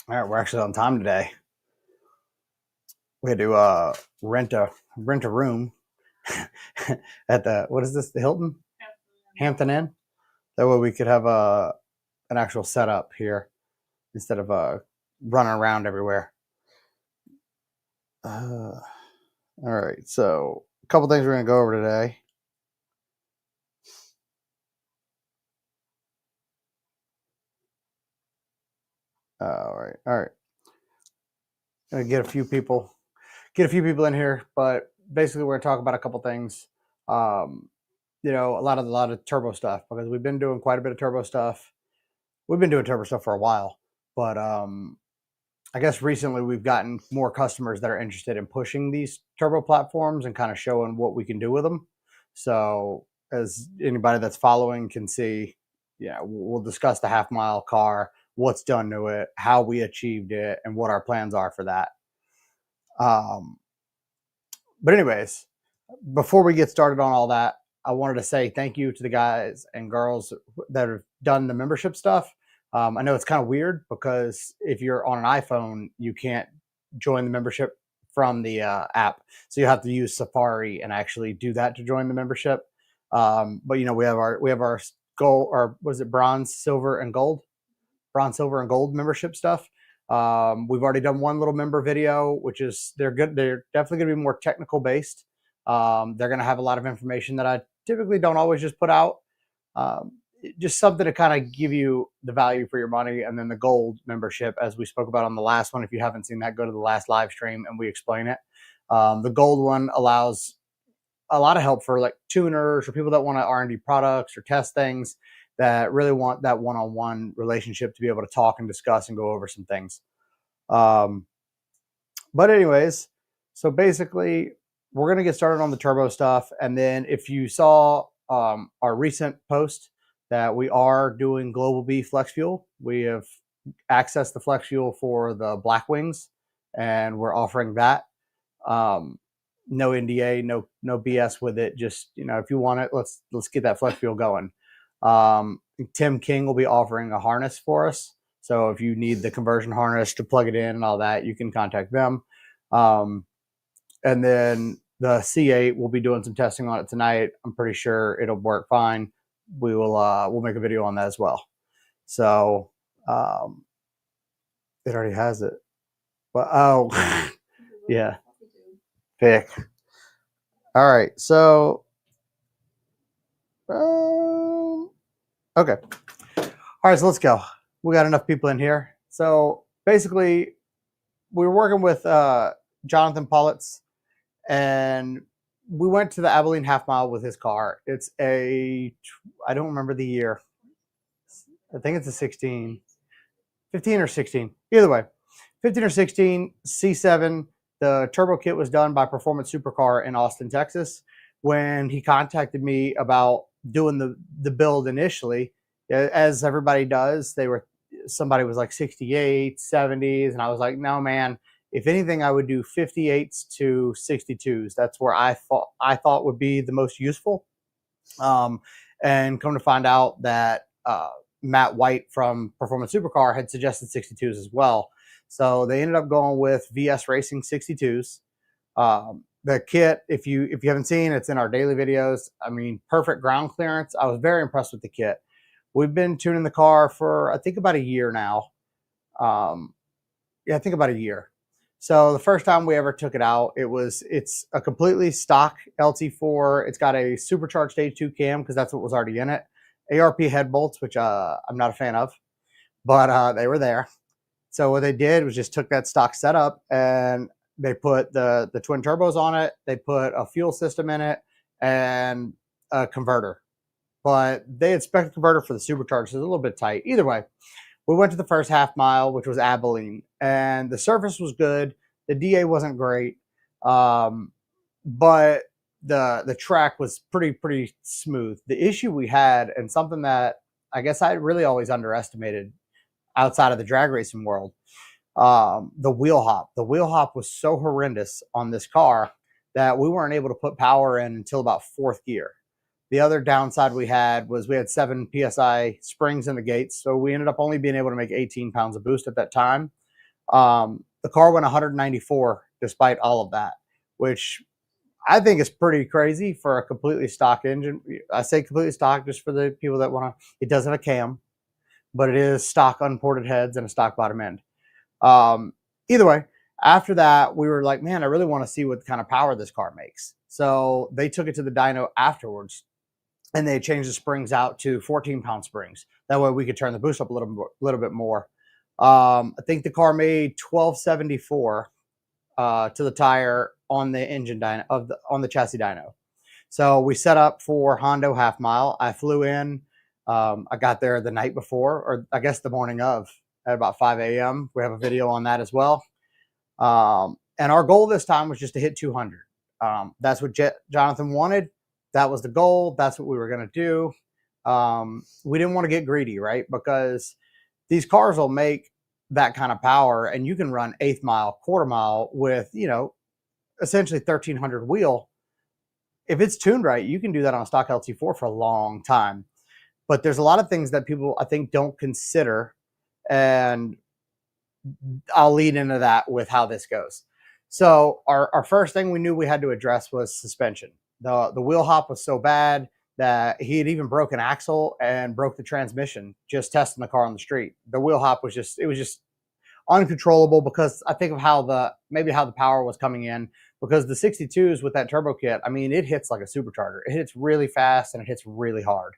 All right, we're actually on time today. We had to rent a room at the, what is this, the Hilton? Hampton Inn. That way we could have an actual setup here instead of running around everywhere. All right, so a couple things we're going to go over today. All right. Gonna get a few people in here, but basically we're gonna talk about a couple things. You know, a lot of turbo stuff, because we've been doing quite a bit of turbo stuff. We've been doing turbo stuff for a while, but I guess recently we've gotten more customers that are interested in pushing these turbo platforms and kind of showing what we can do with them. So as anybody that's following can see, yeah, we'll discuss the half mile car, what's done to it, how we achieved it, and what our plans are for that. But anyways, before we get started on all that, I wanted to say thank you to the guys and girls that have done the membership stuff. I know it's kind of weird because if you're on an iPhone, you can't join the membership from the app. So you have to use Safari and actually do that to join the membership. But you know, we have our gold, or was it bronze, silver, and gold? Bronze, silver, and gold membership stuff. We've already done one little member video, which is they're good. They're definitely going to be more technical based. They're going to have a lot of information that I typically don't always just put out. Just something to kind of give you the value for your money. And then the gold membership, as we spoke about on the last one, if you haven't seen that, go to the last live stream and we explain it. The gold one allows a lot of help for like tuners or people that want to R&D products or test things, that really want that one-on-one relationship to be able to talk and discuss and go over some things. But anyways, so basically we're going to get started on the turbo stuff. And then if you saw our recent post that we are doing Global B Flex Fuel, we have accessed the Flex Fuel for the Black Wings, and we're offering that. No NDA, no BS with it. Just, you know, if you want it, let's get that Flex Fuel going. Tim King will be offering a harness for us. So if you need the conversion harness to plug it in and all that, you can contact them. And then the C8, we'll be doing some testing on it tonight. I'm pretty sure it'll work fine. We'll make a video on that as well. So it already has it. But oh yeah. Pick. All right. So okay. All right, so let's go. We got enough people in here. So basically, we were working with Jonathan Politz, and we went to the Abilene half mile with his car. It's I don't remember the year. I think it's a 16, 15 or 16. Either way, 15 or 16 C7. The turbo kit was done by Performance Supercar in Austin, Texas. When he contacted me about doing the build initially, as everybody does, somebody was like 68, 70s, and I was like, no, man, if anything, I would do 58s to 62s. That's where I thought would be the most useful. And come to find out that Matt White from Performance Supercar had suggested 62s as well. So they ended up going with VS Racing 62s. The kit, if you haven't seen, it's in our daily videos. I mean, perfect ground clearance. I was very impressed with the kit. We've been tuning the car for, I think, about a year now. Yeah, I think about a year. So the first time we ever took it out, it's a completely stock LT4. It's got a supercharged H2 cam because that's what was already in it. ARP head bolts, which I'm not a fan of, but they were there. So what they did was just took that stock setup and they put the twin turbos on it. They put a fuel system in it and a converter. But they had spec converter for the supercharger, so it's a little bit tight. Either way, we went to the first half mile, which was Abilene, and the surface was good. The DA wasn't great, but the track was pretty smooth. The issue we had, and something that I guess I really always underestimated outside of the drag racing world, the wheel hop. The wheel hop was so horrendous on this car that we weren't able to put power in until about fourth gear. The other downside we had was we had 7 PSI springs in the gates, so we ended up only being able to make 18 pounds of boost at that time. The car went 194 despite all of that, which I think is pretty crazy for a completely stock engine. I say completely stock just for the people that want to. It does have a cam, but it is stock unported heads and a stock bottom end. Either way, after that, we were like, man, I really want to see what kind of power this car makes. So they took it to the dyno afterwards, and they changed the springs out to 14-pound springs. That way we could turn the boost up a little bit more. I think the car made 1274 to the tire on the engine dyno on the chassis dyno. So we set up for Hondo half mile. I flew in. I got there the night before, or I guess the morning of, at about 5 a.m. We have a video on that as well. And our goal this time was just to hit 200. That's what Jonathan wanted. That was the goal. That's what we were going to do. We didn't want to get greedy, right? Because these cars will make that kind of power, and you can run eighth mile, quarter mile with, essentially 1300 wheel. If it's tuned right, you can do that on a stock LT4 for a long time. But there's a lot of things that people, I think, don't consider, and I'll lead into that with how this goes. So our first thing we knew we had to address was suspension. The wheel hop was so bad that he had even broke an axle and broke the transmission just testing the car on the street. The wheel hop was just uncontrollable, because I think of how the power was coming in, because the 62s with that turbo kit, I mean, it hits like a supercharger. It hits really fast and it hits really hard.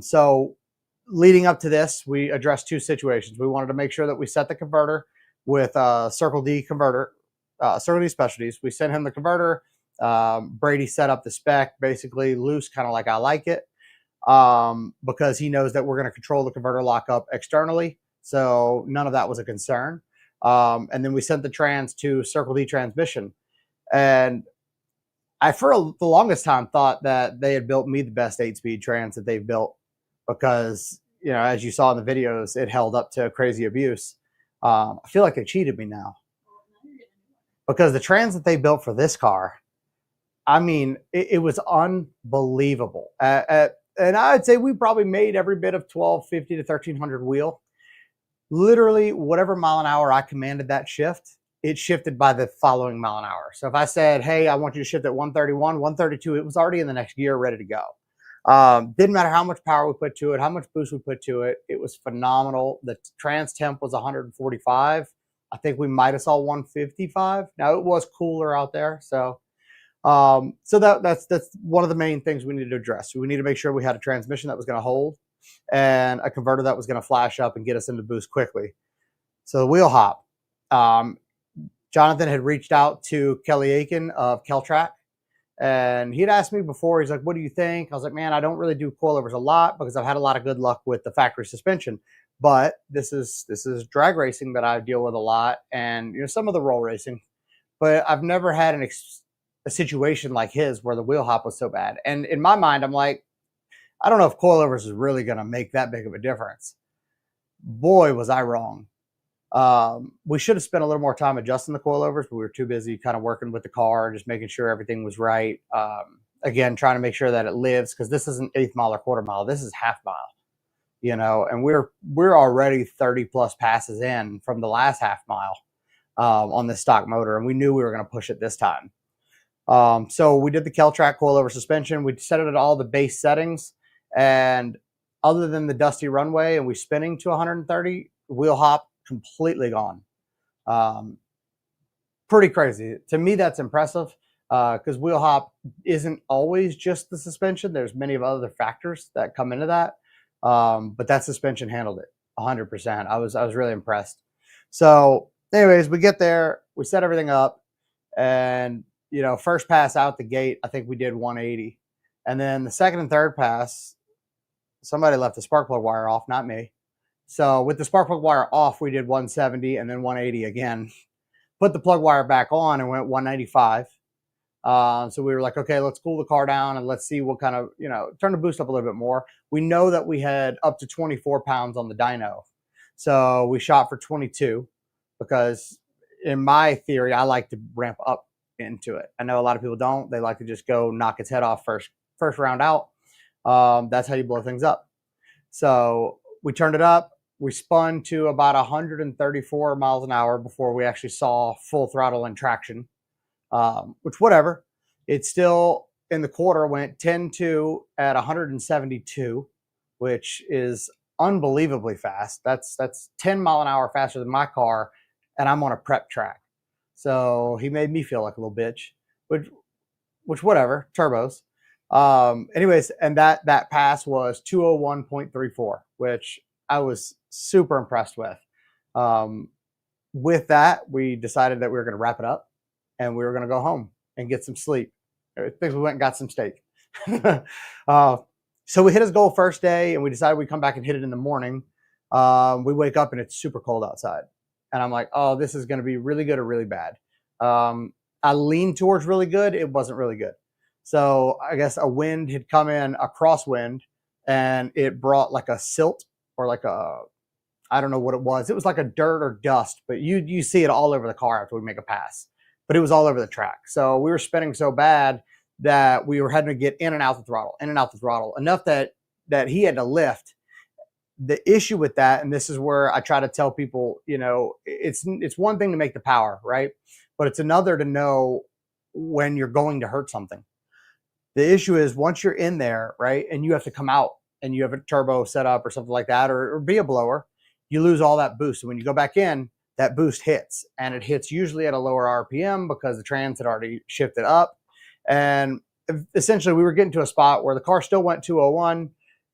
So leading up to this, we addressed two situations. We wanted to make sure that we set the converter with Circle D converter, Circle D Specialties. We sent him the converter. Brady set up the spec, basically loose, kind of like I like it, because he knows that we're going to control the converter lockup externally. So none of that was a concern. And then we sent the trans to Circle D Transmission. And I, for the longest time, thought that they had built me the best 8-speed trans that they've built, because, as you saw in the videos, it held up to crazy abuse. I feel like they cheated me now, because the trans that they built for this car, I mean, it was unbelievable. And I'd say we probably made every bit of 1250 to 1300 wheel. Literally, whatever mile an hour I commanded that shift, it shifted by the following mile an hour. So if I said, hey, I want you to shift at 131, 132, it was already in the next gear, ready to go. Didn't matter how much power we put to it, how much boost we put to it. It was phenomenal. The trans temp was 145. I think we might have saw 155. Now, it was cooler out there. So that's one of the main things we needed to address. We need to make sure we had a transmission that was going to hold, and a converter that was going to flash up and get us into boost quickly. So the wheel hop. Jonathan had reached out to Kelly Aiken of Keltrack, and he'd asked me before, he's like, what do you think? I was like, man, I don't really do coilovers a lot, because I've had a lot of good luck with the factory suspension. But this is drag racing that I deal with a lot, and some of the roll racing. But I've never had a situation like his where the wheel hop was so bad. And in my mind, I'm like, I don't know if coilovers is really going to make that big of a difference. Boy, was I wrong. We should have spent a little more time adjusting the coilovers, but we were too busy kind of working with the car, just making sure everything was right. Again, trying to make sure that it lives, because this isn't eighth mile or quarter mile. This is half mile, and we're already 30 plus passes in from the last half mile on this stock motor, and we knew we were going to push it this time. So we did the Keltrack coilover suspension. We set it at all the base settings, and other than the dusty runway and we spinning to 130, wheel hop completely gone. Pretty crazy. To me, that's impressive, because wheel hop isn't always just the suspension. There's many of other factors that come into that. But that suspension handled it 100%. I was really impressed. So anyways, we get there, we set everything up, and first pass out the gate, I think we did 180. And then the second and third pass, somebody left the spark plug wire off, not me. So with the spark plug wire off, we did 170 and then 180 again. Put the plug wire back on and went 195. So we were like, okay, let's cool the car down and let's see what kind of, turn the boost up a little bit more. We know that we had up to 24 pounds on the dyno. So we shot for 22, because in my theory, I like to ramp up into it. I know a lot of people don't. They like to just go knock its head off first round out. That's how you blow things up. So we turned it up. We spun to about 134 miles an hour before we actually saw full throttle and traction, which whatever. It still in the quarter went 10-2 at 172, which is unbelievably fast. That's 10 mile an hour faster than my car, and I'm on a prep track. So he made me feel like a little bitch, which whatever, turbos. Anyways, and that pass was 201.34, which I was super impressed with. With that, we decided that we were going to wrap it up and we were going to go home and get some sleep. I think we went and got some steak. So we hit his goal first day and we decided we'd come back and hit it in the morning. We wake up and it's super cold outside. And I'm like, oh, this is going to be really good or really bad. I leaned towards really good. It wasn't really good. So I guess a wind had come in, a crosswind, and it brought like a silt or like a, I don't know what it was. It was like a dirt or dust, but you see it all over the car after we make a pass. But it was all over the track. So we were spinning so bad that we were having to get in and out the throttle, enough that he had to lift. The issue with that, and this is where I try to tell people, you know, it's one thing to make the power, right? But it's another to know when you're going to hurt something. The issue is once you're in there, right, and you have to come out and you have a turbo set up or something like that, or be a blower, you lose all that boost. And when you go back in, that boost hits, and it hits usually at a lower RPM because the trans had already shifted up. And essentially we were getting to a spot where the car still went 201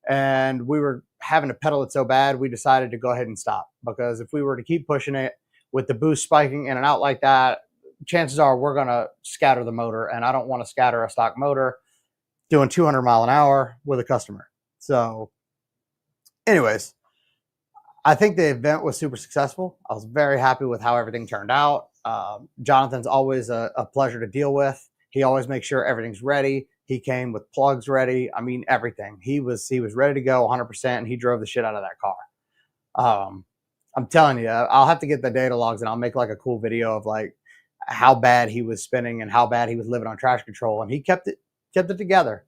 and we were having to pedal it so bad, we decided to go ahead and stop, because if we were to keep pushing it with the boost spiking in and out like that, chances are we're going to scatter the motor, and I don't want to scatter a stock motor doing 200 mile an hour with a customer. So anyways, I think the event was super successful. I was very happy with how everything turned out. Jonathan's always a pleasure to deal with. He always makes sure everything's ready. He came with plugs ready. I mean, everything. He was ready to go 100%, and he drove the shit out of that car. I'm telling you, I'll have to get the data logs and I'll make like a cool video of like how bad he was spinning and how bad he was living on traction control, and he kept it together.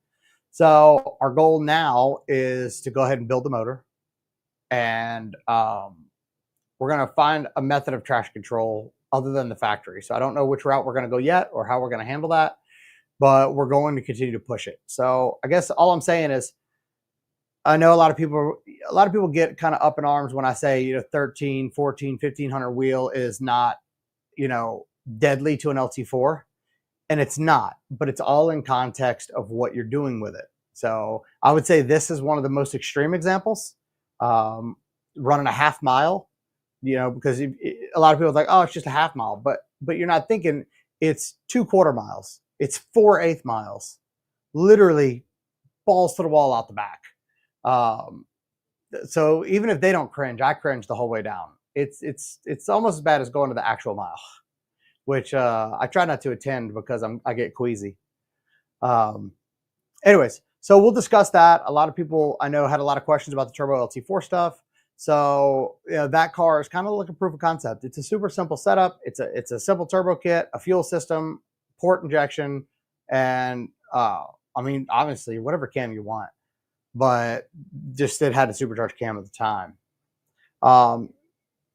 So our goal now is to go ahead and build the motor, and we're going to find a method of traction control other than the factory. So I don't know which route we're going to go yet or how we're going to handle that, but we're going to continue to push it. So I guess all I'm saying is, I know a lot of people get kind of up in arms when I say, you know, 13, 14, 1500 wheel is not, you know, deadly to an LT4. And it's not, but it's all in context of what you're doing with it. So I would say this is one of the most extreme examples. Running a half mile, you know, because a lot of people are like, oh, it's just a half mile, but you're not thinking it's 2/4 miles. It's 4/8 miles, literally balls to the wall out the back. So even if they don't cringe, I cringe the whole way down. It's almost as bad as going to the actual mile, which I try not to attend because I get queasy. Anyways, so we'll discuss that. A lot of people I know had a lot of questions about the Turbo LT4 stuff. So you know, that car is kind of like a proof of concept. It's a super simple setup. It's a simple turbo kit, a fuel system, port injection, and I mean, obviously whatever cam you want, but just it had a supercharged cam at the time.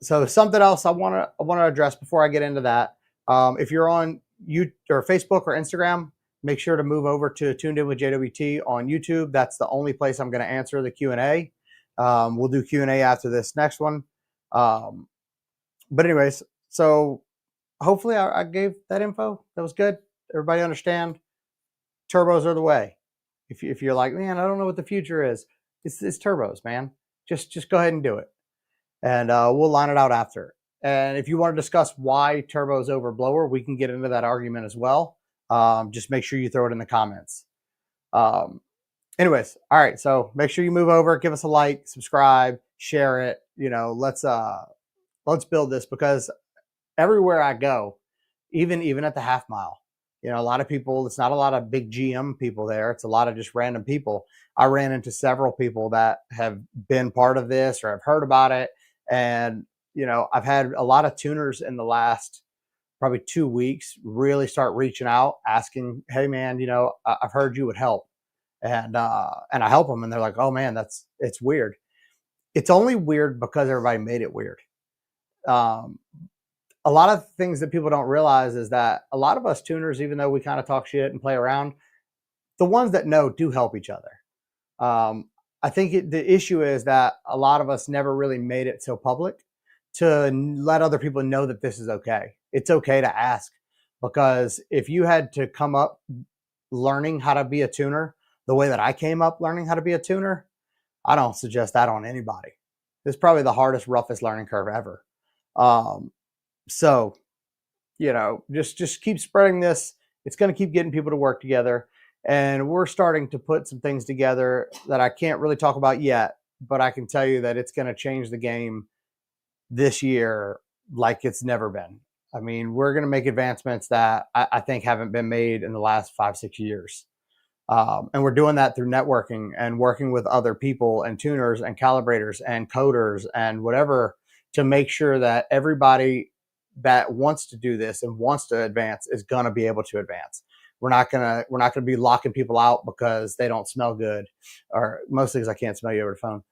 So something else I want to address before I get into that. If you're on Facebook or Instagram, make sure to move over to Tuned In with JWT on YouTube. That's the only place I'm going to answer the Q&A. We'll do Q&A after this next one. But anyways, so hopefully I gave that info. That was good. Everybody understand? Turbos are the way. If you're like, man, I don't know what the future is, it's turbos, man. Just go ahead and do it. And we'll line it out after. And if you want to discuss why turbos over blower, we can get into that argument as well. Just make sure you throw it in the comments. Anyways, all right. So make sure you move over, give us a like, subscribe, share it. You know, let's build this, because everywhere I go, even at the half mile, you know, a lot of people, it's not a lot of big GM people there. It's a lot of just random people. I ran into several people that have been part of this or have heard about it. And, you know, I've had a lot of tuners in the last probably 2 weeks really start reaching out, asking, hey man, you know, I've heard you would help. And I help them, and they're like, oh man, it's weird. It's only weird because everybody made it weird. Um, a lot of things that people don't realize is that a lot of us tuners, even though we kind of talk shit and play around, the ones that know do help each other. Um, I think the issue is that a lot of us never really made it so public to let other people know that this is okay. It's okay to ask, because if you had to come up learning how to be a tuner the way that I came up learning how to be a tuner, I don't suggest that on anybody. It's probably the hardest, roughest learning curve ever. Um, so, just keep spreading this. It's going to keep getting people to work together. And we're starting to put some things together that I can't really talk about yet, but I can tell you that it's going to change the game this year like it's never been. I mean, we're going to make advancements that I think haven't been made in the last 5-6 years. And we're doing that through networking and working with other people and tuners and calibrators and coders and whatever, to make sure that everybody that wants to do this and wants to advance is going to be able to advance. We're not gonna be locking people out because they don't smell good, or mostly because I can't smell you over the phone.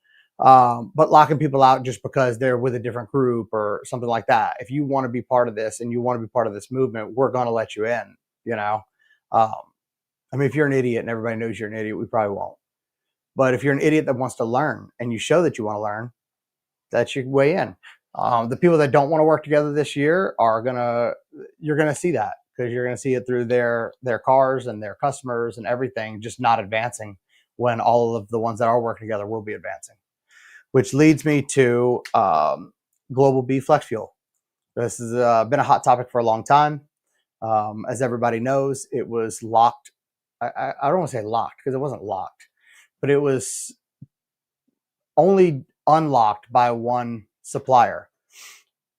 But locking people out just because they're with a different group or something like that. If you want to be part of this and you want to be part of this movement, we're going to let you in. You know, um, I mean, if you're an idiot and everybody knows you're an idiot, we probably won't. But if you're an idiot that wants to learn and you show that you want to learn, that's your way in. The people that don't want to work together this year you're gonna see that, because you're gonna see it through their cars and their customers and everything, just not advancing, when all of the ones that are working together will be advancing. Which leads me to Global B Flex Fuel. This has been a hot topic for a long time. As everybody knows, it was locked. I don't want to say locked because it wasn't locked, but it was only unlocked by one supplier.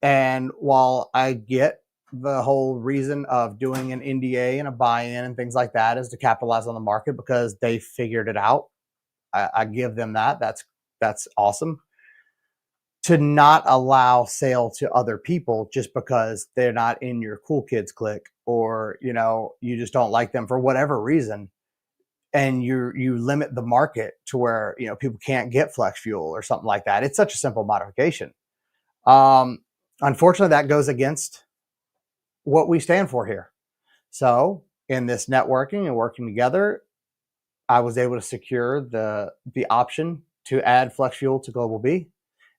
And while I get the whole reason of doing an NDA and a buy-in and things like that is to capitalize on the market because they figured it out, I give them that. That's awesome. To not allow sale to other people just because they're not in your cool kids clique, or you just don't like them for whatever reason, and you limit the market to where people can't get flex fuel or something like that. It's such a simple modification. Unfortunately, that goes against what we stand for here. So in this networking and working together, I was able to secure the option to add flex fuel to Global B,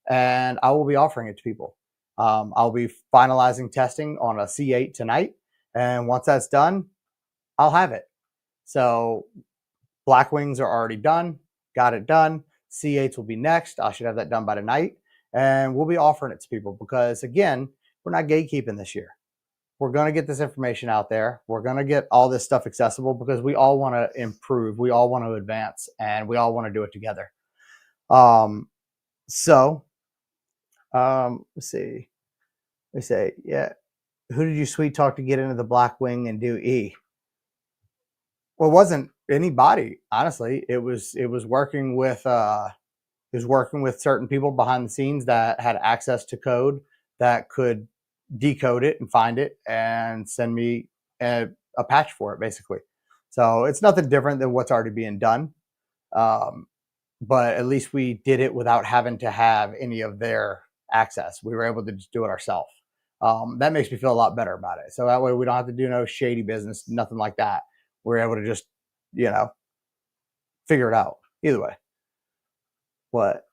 and I will be offering it to people. I'll be finalizing testing on a C8 tonight, and once that's done, I'll have it. So Black Wings are already done, got it done. C8s will be next. I should have that done by tonight, and we'll be offering it to people because, again, we're not gatekeeping this year. We're going to get this information out there. We're going to get all this stuff accessible because we all want to improve. We all want to advance, and we all want to do it together. So let's see. They say, yeah. Who did you sweet talk to get into the Black Wing and do E? Well, it wasn't anybody, honestly. It was working with certain people behind the scenes that had access to code that could decode it and find it and send me a patch for it, basically. So it's nothing different than what's already being done. But at least we did it without having to have any of their access. We were able to just do it ourselves. That makes me feel a lot better about it. So that way we don't have to do no shady business, nothing like that. We're able to just, figure it out. Either way. What?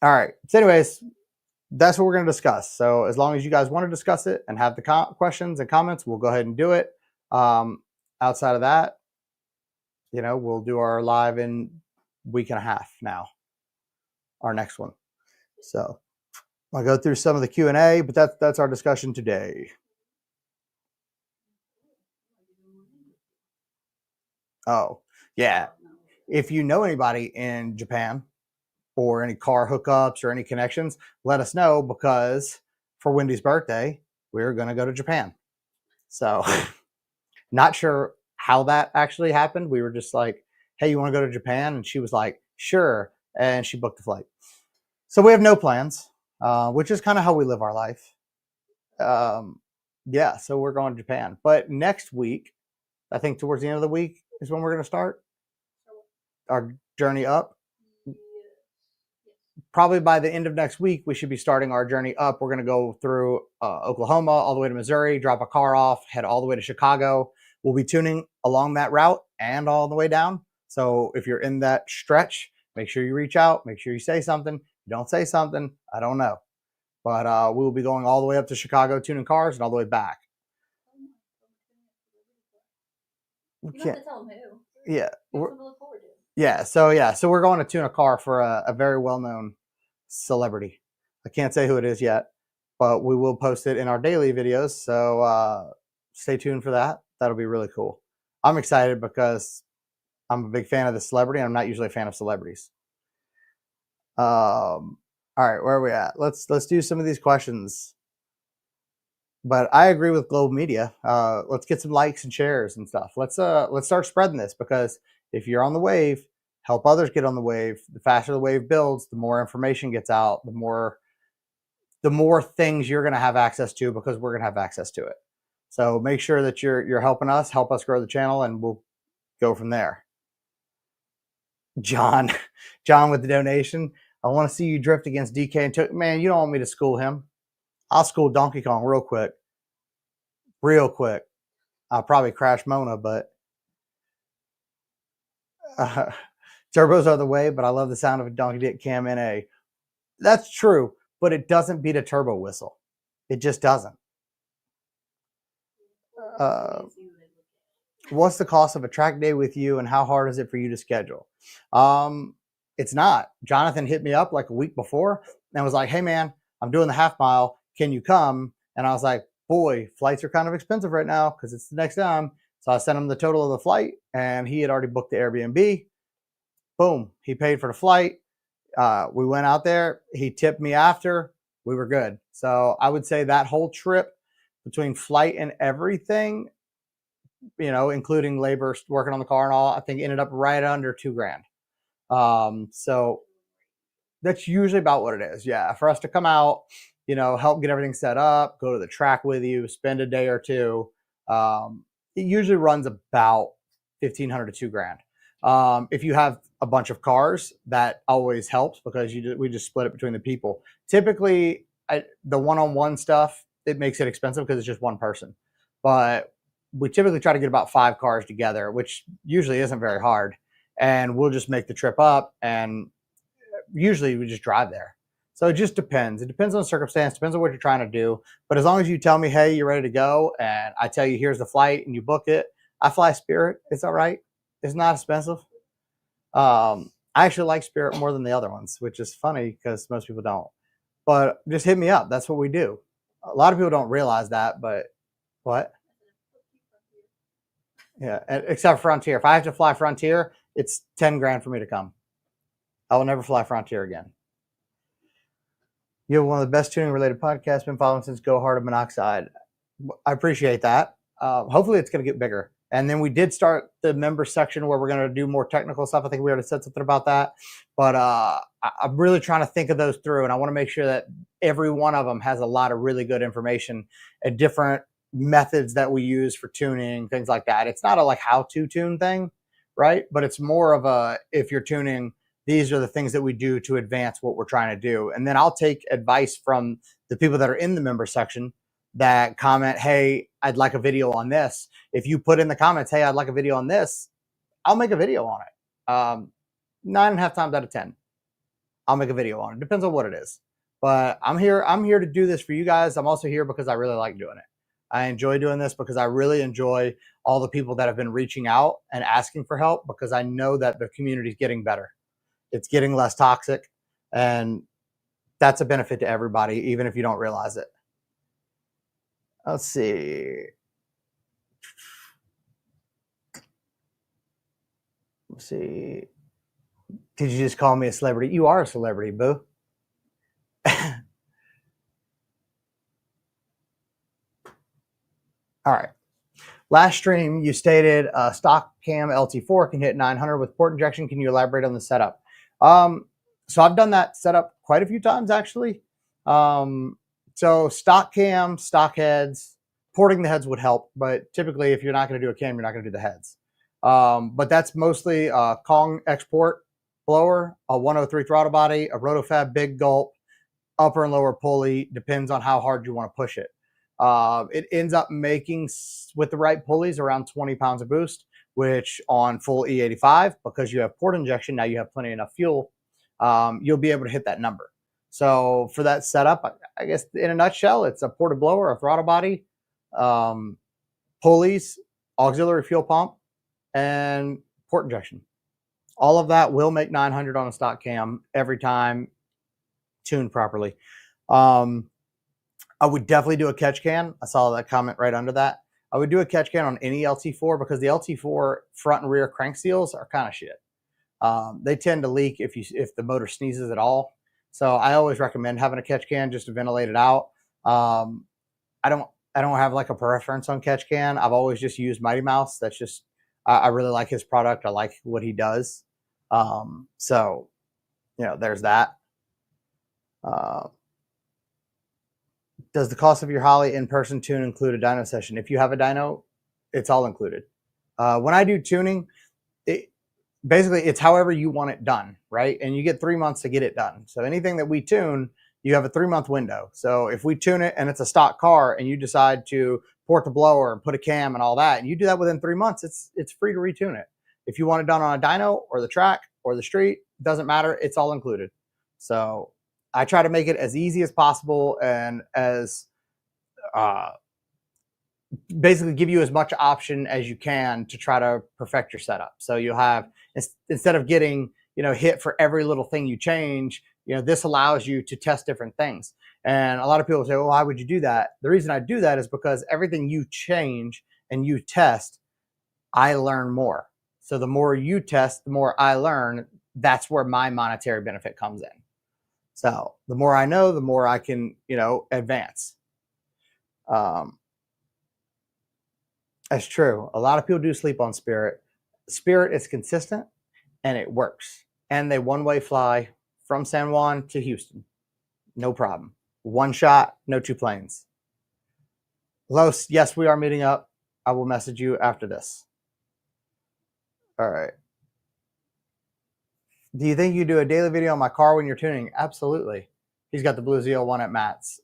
All right. So anyways, that's what we're going to discuss. So as long as you guys want to discuss it and have the questions and comments, we'll go ahead and do it. Outside of that, we'll do our live in week and a half now, our next one. So I'll go through some of the Q&A, but that's our discussion today. Oh, yeah. If you know anybody in Japan or any car hookups or any connections, let us know, because for Wendy's birthday, we're going to go to Japan. So not sure how that actually happened. We were just like, hey, you want to go to Japan? And she was like, sure. And she booked the flight. So we have no plans, which is kind of how we live our life. Yeah, so we're going to Japan. But next week, I think towards the end of the week is when we're going to start our journey up. probably by the end of next week, we should be starting our journey up. We're going to go through Oklahoma, all the way to Missouri, drop a car off, head all the way to Chicago. We'll be tuning along that route and all the way down. So if you're in that stretch, make sure you reach out. Make sure you say something. If you don't say something, I don't know. But we will be going all the way up to Chicago, tuning cars, and all the way back. You don't have to tell them who. Yeah. So we're going to tune a car for a very well-known celebrity. I can't say who it is yet, but we will post it in our daily videos. So stay tuned for that. That'll be really cool. I'm excited because I'm a big fan of the celebrity, and I'm not usually a fan of celebrities. All right, where are we at? Let's do some of these questions. But I agree with Global Media. Let's get some likes and shares and stuff. Let's start spreading this, because if you're on the wave, help others get on the wave. The faster the wave builds, the more information gets out, the more things you're going to have access to, because we're going to have access to it. So make sure that you're helping us, help us grow the channel, and we'll go from there. John with the donation. I want to see you drift against DK and man, you don't want me to school him. I'll school Donkey Kong real quick. I'll probably crash Mona, but turbos are the way, but I love the sound of a Donkey Dick Cam NA. That's true, but it doesn't beat a turbo whistle. It just doesn't. What's the cost of a track day with you, and how hard is it for you to schedule? It's not. Jonathan hit me up like a week before and was like, hey man, I'm doing the half mile. Can you come? And I was like, boy, flights are kind of expensive right now because it's the next time. So I sent him the total of the flight, and he had already booked the Airbnb. Boom. He paid for the flight. We went out there. He tipped me after. We were good. So I would say that whole trip, between flight and everything, including labor, working on the car and all, I think ended up right under $2,000. So that's usually about what it is. Yeah. For us to come out, help get everything set up, go to the track with you, spend a day or two. It usually runs about $1,500 to $2,000. If you have a bunch of cars, that always helps, because we just split it between the people. Typically, the one-on-one stuff, it makes it expensive because it's just one person. But we typically try to get about 5 cars together, which usually isn't very hard. And we'll just make the trip up, and usually we just drive there. So it just depends. It depends on the circumstance, depends on what you're trying to do. But as long as you tell me, hey, you're ready to go, and I tell you, here's the flight, and you book it, I fly Spirit. It's all right. It's not expensive. I actually like Spirit more than the other ones, which is funny because most people don't. But just hit me up. That's what we do. A lot of people don't realize that, but what? Yeah, except Frontier. If I have to fly Frontier, it's $10,000 for me to come. I will never fly Frontier again. You have one of the best tuning related podcasts. Been following since Go Hard of Monoxide. I appreciate that. Hopefully it's going to get bigger. And then we did start the member section where we're going to do more technical stuff. I think we already said something about that. But I'm really trying to think of those through. And I want to make sure that every one of them has a lot of really good information and different methods that we use for tuning, things like that. It's not a how to tune thing, right? But it's more of a, if you're tuning, these are the things that we do to advance what we're trying to do. And then I'll take advice from the people that are in the member section that comment, hey, I'd like a video on this. If you put in the comments, hey, I'd like a video on this, I'll make a video on it. 9.5 times out of 10, I'll make a video on it. Depends on what it is. But I'm here to do this for you guys. I'm also here because I really like doing it. I enjoy doing this because I really enjoy all the people that have been reaching out and asking for help, because I know that the community is getting better. It's getting less toxic, and that's a benefit to everybody, even if you don't realize it. Let's see. Let's see. Did you just call me a celebrity? You are a celebrity, boo. All right. Last stream, you stated stock cam LT4 can hit 900 with port injection. Can you elaborate on the setup? So I've done that setup quite a few times, actually. So stock cam, stock heads, porting the heads would help. But typically, if you're not going to do a cam, you're not going to do the heads. But that's mostly Kong export blower, a 103 throttle body, a rotofab big gulp, upper and lower pulley, depends on how hard you want to push it. It ends up making, with the right pulleys, around 20 pounds of boost, which on full E85, because you have port injection, now you have plenty enough fuel, you'll be able to hit that number. So for that setup, I guess in a nutshell, it's a ported blower, a throttle body, pulleys, auxiliary fuel pump, and port injection. All of that will make 900 on a stock cam every time tuned properly. I would definitely do a catch can. I saw that comment right under that. I would do a catch can on any LT4 because the LT4 front and rear crank seals are kind of shit. They tend to leak if the motor sneezes at all. So I always recommend having a catch can just to ventilate it out. I don't have like a preference on catch can. I've always just used Mighty Mouse. That's just, I really like his product. I like what he does. So, you know, there's that. Does the cost of your Holley in-person tune include a dyno session? If you have a dyno, it's all included. When I do tuning, basically it's however you want it done, right? And you get 3 months to get it done. So anything that we tune, you have a 3-month window. So if we tune it and it's a stock car and you decide to port the blower and put a cam and all that, and you do that within 3 months, it's free to retune it. If you want it done on a dyno or the track or the street, doesn't matter, it's all included. So I try to make it as easy as possible and as basically give you as much option as you can to try to perfect your setup. So you'll have, instead of getting, you know, hit for every little thing you change, you know, this allows you to test different things. And a lot of people say, well, why would you do that? The reason I do that is because everything you change and you test, I learn more. So the more you test, the more I learn. That's where my monetary benefit comes in. So the more I know, the more I can, you know, advance. That's true. A lot of people do sleep on Spirit. Spirit is consistent and it works. And they one-way fly from San Juan to Houston. No problem. One shot, no two planes. Los, yes, we are meeting up. I will message you after this. All right. Do you think you do a daily video on my car when you're tuning? Absolutely. He's got the Blue ZL1 at Matt's.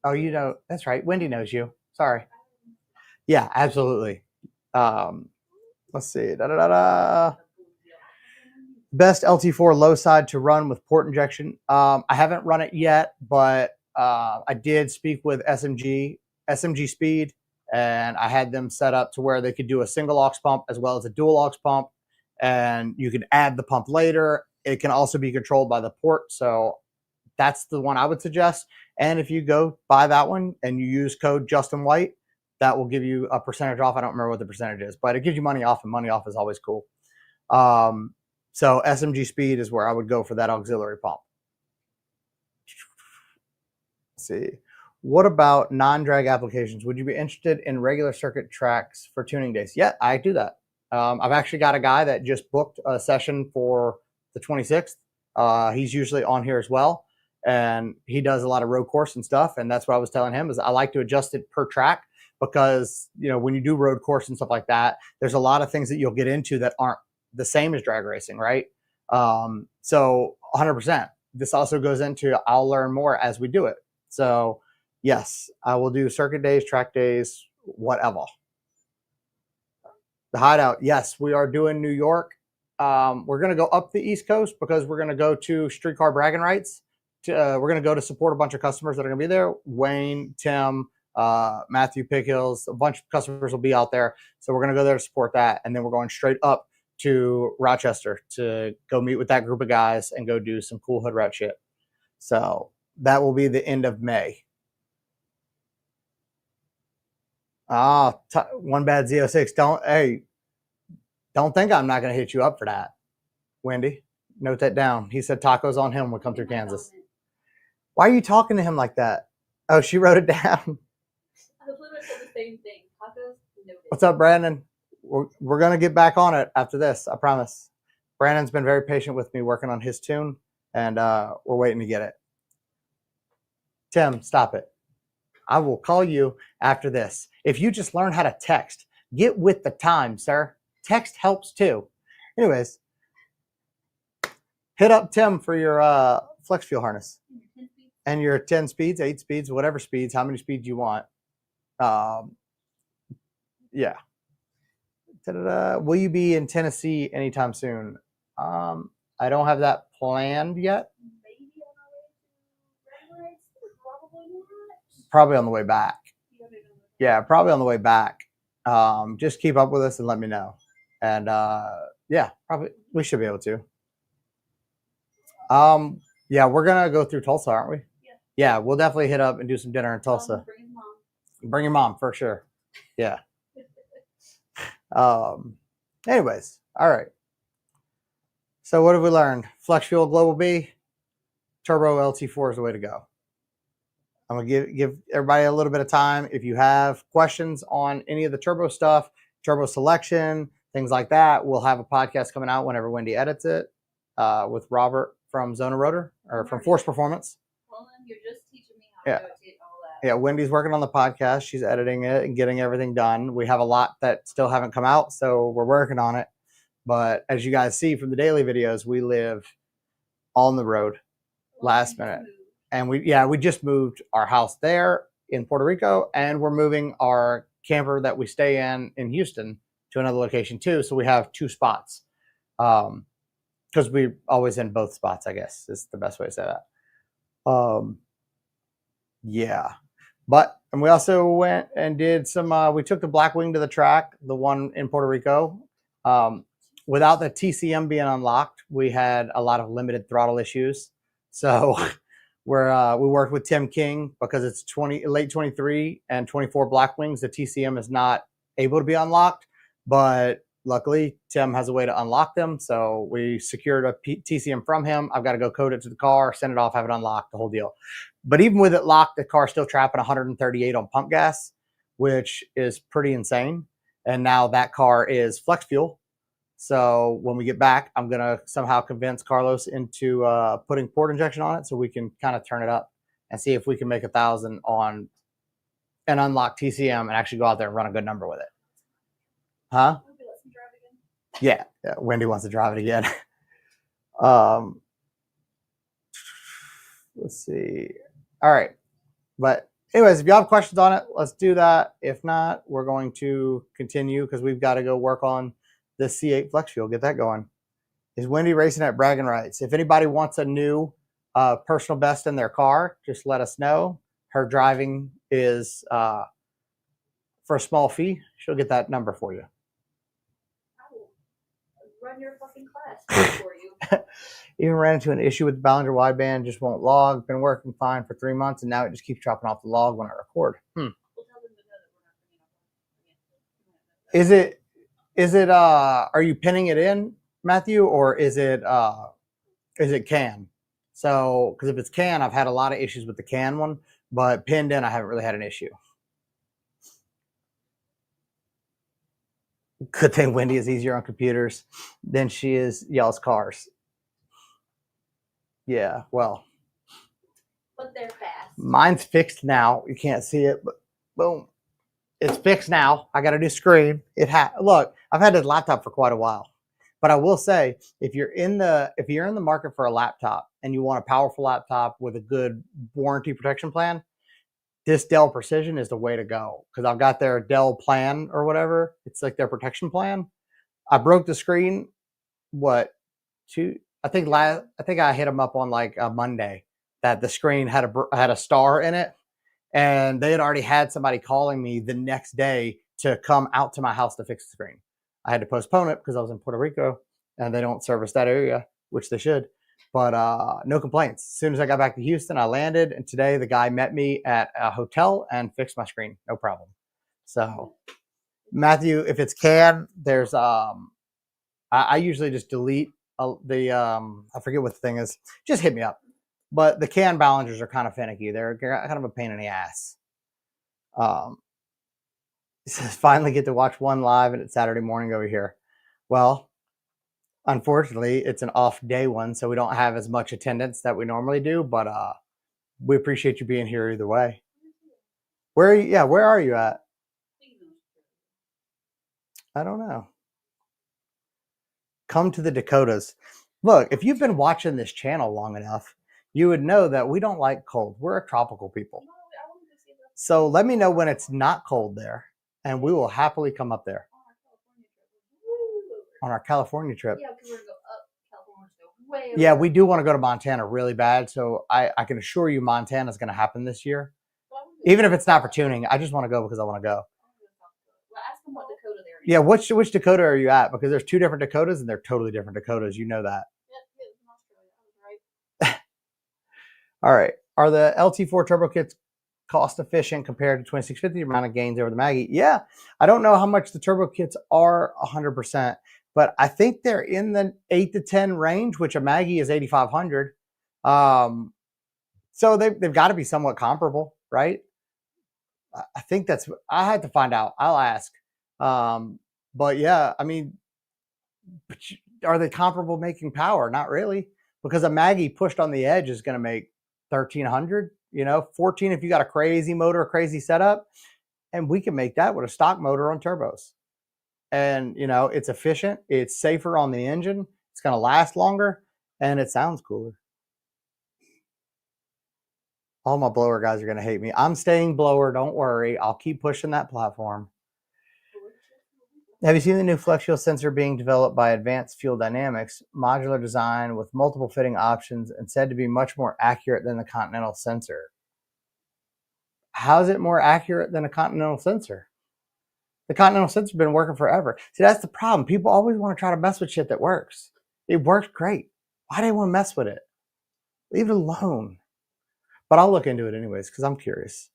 Oh, you know, that's right. Wendy knows you. Sorry. Yeah, absolutely. Let's see. Best LT4 low side to run with port injection. I haven't run it yet, but I did speak with SMG Speed, and I had them set up to where they could do a single aux pump as well as a dual aux pump, and you could add the pump later. It can also be controlled by the port, so that's the one I would suggest. And if you go buy that one and you use code Justin White, that will give you a percentage off. I don't remember what the percentage is, but it gives you money off, and money off is always cool. So SMG Speed is where I would go for that auxiliary pump. Let's see. What about non-drag applications? Would you be interested in regular circuit tracks for tuning days? Yeah, I do that. I've actually got a guy that just booked a session for the 26th. He's usually on here as well. And he does a lot of road course and stuff. And that's what I was telling him is I like to adjust it per track because, you know, when you do road course and stuff like that, there's a lot of things that you'll get into that aren't the same as drag racing, right? So 100%. This also goes into I'll learn more as we do it. So yes, I will do circuit days, track days, whatever. The Hideout, yes, we are doing New York. We're going to go up the East Coast because we're going to go to Streetcar Bragging Rights. We're going to go to support a bunch of customers that are going to be there. Wayne, Tim, Matthew Pickhills, a bunch of customers will be out there. So we're going to go there to support that. And then we're going straight up to Rochester to go meet with that group of guys and go do some cool hood rat shit. So that will be the end of May. One bad Z06. Don't think I'm not going to hit you up for that. Wendy, note that down. He said tacos on him when we come through Kansas. Why are you talking to him like that? Oh, she wrote it down. I literally said the same thing. Tacos, noted. What's up, Brandon? We're going to get back on it after this. I promise. Brandon's been very patient with me working on his tune, and we're waiting to get it. Tim, stop it. I will call you after this. If you just learn how to text, get with the time, sir. Text helps too. Anyways, hit up Tim for your flex fuel harness And your 10 speeds. and your 10 speeds, 8 speeds, whatever speeds, how many speeds you want. Yeah. Ta-da-da. Will you be in Tennessee anytime soon? I don't have that planned yet. Maybe on our way to Red Lights. Probably not. Probably on the way back. Yeah, maybe on the way Yeah, probably on the way back. Just keep up with us and let me know. And yeah, probably we should be able to. Yeah, we're gonna go through Tulsa, aren't we? Yeah. Yeah, we'll definitely hit up and do some dinner in Tulsa. Bring his mom. Bring your mom for sure. Yeah. Anyways, all right. So what have we learned? Flex Fuel Global B, Turbo LT4 is the way to go. I'm gonna give everybody a little bit of time. If you have questions on any of the turbo stuff, turbo selection, things like that, we'll have a podcast coming out whenever Wendy edits it with Robert from Zona Rotor or from Force Performance. Well, you're just teaching me how to rotate all that. Yeah, Wendy's working on the podcast. She's editing it and getting everything done. We have a lot that still haven't come out, so we're working on it. But as you guys see from the daily videos, we live on the road last minute. And we just moved our house there in Puerto Rico, and we're moving our camper that we stay in Houston to another location too. So we have 2 spots because we always in both spots, I guess is the best way to say that. Yeah, and we also went and did some. We took the Blackwing to the track, the one in Puerto Rico. Without the TCM being unlocked, we had a lot of limited throttle issues. So we worked with Tim King because it's late 23 and 24 Blackwings. The TCM is not able to be unlocked, but luckily Tim has a way to unlock them. So we secured a TCM from him. I've got to go code it to the car, send it off, have it unlocked, the whole deal. But even with it locked, the car's still trapping 138 on pump gas, which is pretty insane. And now that car is flex fuel. So when we get back, I'm going to somehow convince Carlos into putting port injection on it so we can kind of turn it up and see if we can make 1,000 on an unlocked TCM and actually go out there and run a good number with it. Huh? Yeah, Wendy wants to drive it again. Let's see. All right. But anyways, if you have questions on it, let's do that. If not, we're going to continue because we've got to go work on the C8 flex fuel, get that going. Is Wendy racing at bragging rights? If anybody wants a new personal best in their car, just let us know. Her driving is for a small fee. She'll get that number for you. I will run your fucking class for you. Even ran into an issue with the Ballinger wideband, just won't log. Been working fine for 3 months, and now it just keeps dropping off the log when I record. We'll tell them to know that we're not bringing up. Is it are you pinning it in, Matthew, or is it can? So because if it's can, I've had a lot of issues with the can one, but pinned in I haven't really had an issue. Good thing Wendy is easier on computers than she is y'all's cars. Yeah, well, but they're fast. Mine's fixed now. You can't see it, but boom. It's fixed now. I got a new screen. Look, I've had this laptop for quite a while. But I will say, if you're in the market for a laptop and you want a powerful laptop with a good warranty protection plan, this Dell Precision is the way to go. Because I've got their Dell plan or whatever. It's like their protection plan. I broke the screen. I think I hit them up on like a Monday that the screen had a star in it. And they had already had somebody calling me the next day to come out to my house to fix the screen. I had to postpone it because I was in Puerto Rico and they don't service that area, which they should. But no complaints. As soon as I got back to Houston, I landed. And today the guy met me at a hotel and fixed my screen. No problem. So, Matthew, if it's can, there's I usually just delete I forget what the thing is. Just hit me up. But the can balancers are kind of finicky. They're kind of a pain in the ass. It says, finally get to watch one live and it's Saturday morning over here. Well, unfortunately, it's an off day one, so we don't have as much attendance that we normally do, but we appreciate you being here either way. Where are you at? I don't know. Come to the Dakotas. Look, if you've been watching this channel long enough, you would know that we don't like cold. We're a tropical people. No, I wanted to see the So let me know when it's not cold there, and we will happily come up there on on our California trip. our California trip. Yeah, because we're gonna go up California, so way. Yeah, over. we do want to go to Montana really bad. So I can assure you Montana is going to happen this year. But I wanted to Even see if it's not for Dakota. tuning, I just want to go because I want to go. I wanted to go to South Dakota. Well, ask them what Dakota they're in. Yeah, which Dakota are you at? Because there's two different Dakotas and they're totally different Dakotas. You know that. Yep, it was in Australia. I was right. All right. Are the LT4 turbo kits cost efficient compared to 2650 amount of gains over the Maggie? Yeah. I don't know how much the turbo kits are 100%, but I think they're in the 8 to 10 range, which a Maggie is 8500. So they've got to be somewhat comparable, right? I think that's, I had to find out. I'll ask. But yeah, I mean, are they comparable making power? Not really, because a Maggie pushed on the edge is going to make 1300, 14 if you got a crazy motor, a crazy setup. And we can make that with a stock motor on turbos. And, it's efficient, it's safer on the engine, it's going to last longer, and it sounds cooler. All my blower guys are going to hate me. I'm staying blower. Don't worry. I'll keep pushing that platform. Have you seen the new flex fuel sensor being developed by Advanced Fuel Dynamics? Modular design with multiple fitting options and said to be much more accurate than the Continental sensor. How is it more accurate than a Continental sensor? The Continental sensor has been working forever. See, that's the problem. People always want to try to mess with shit that works. It works great. Why do they want to mess with it? Leave it alone. But I'll look into it anyways because I'm curious.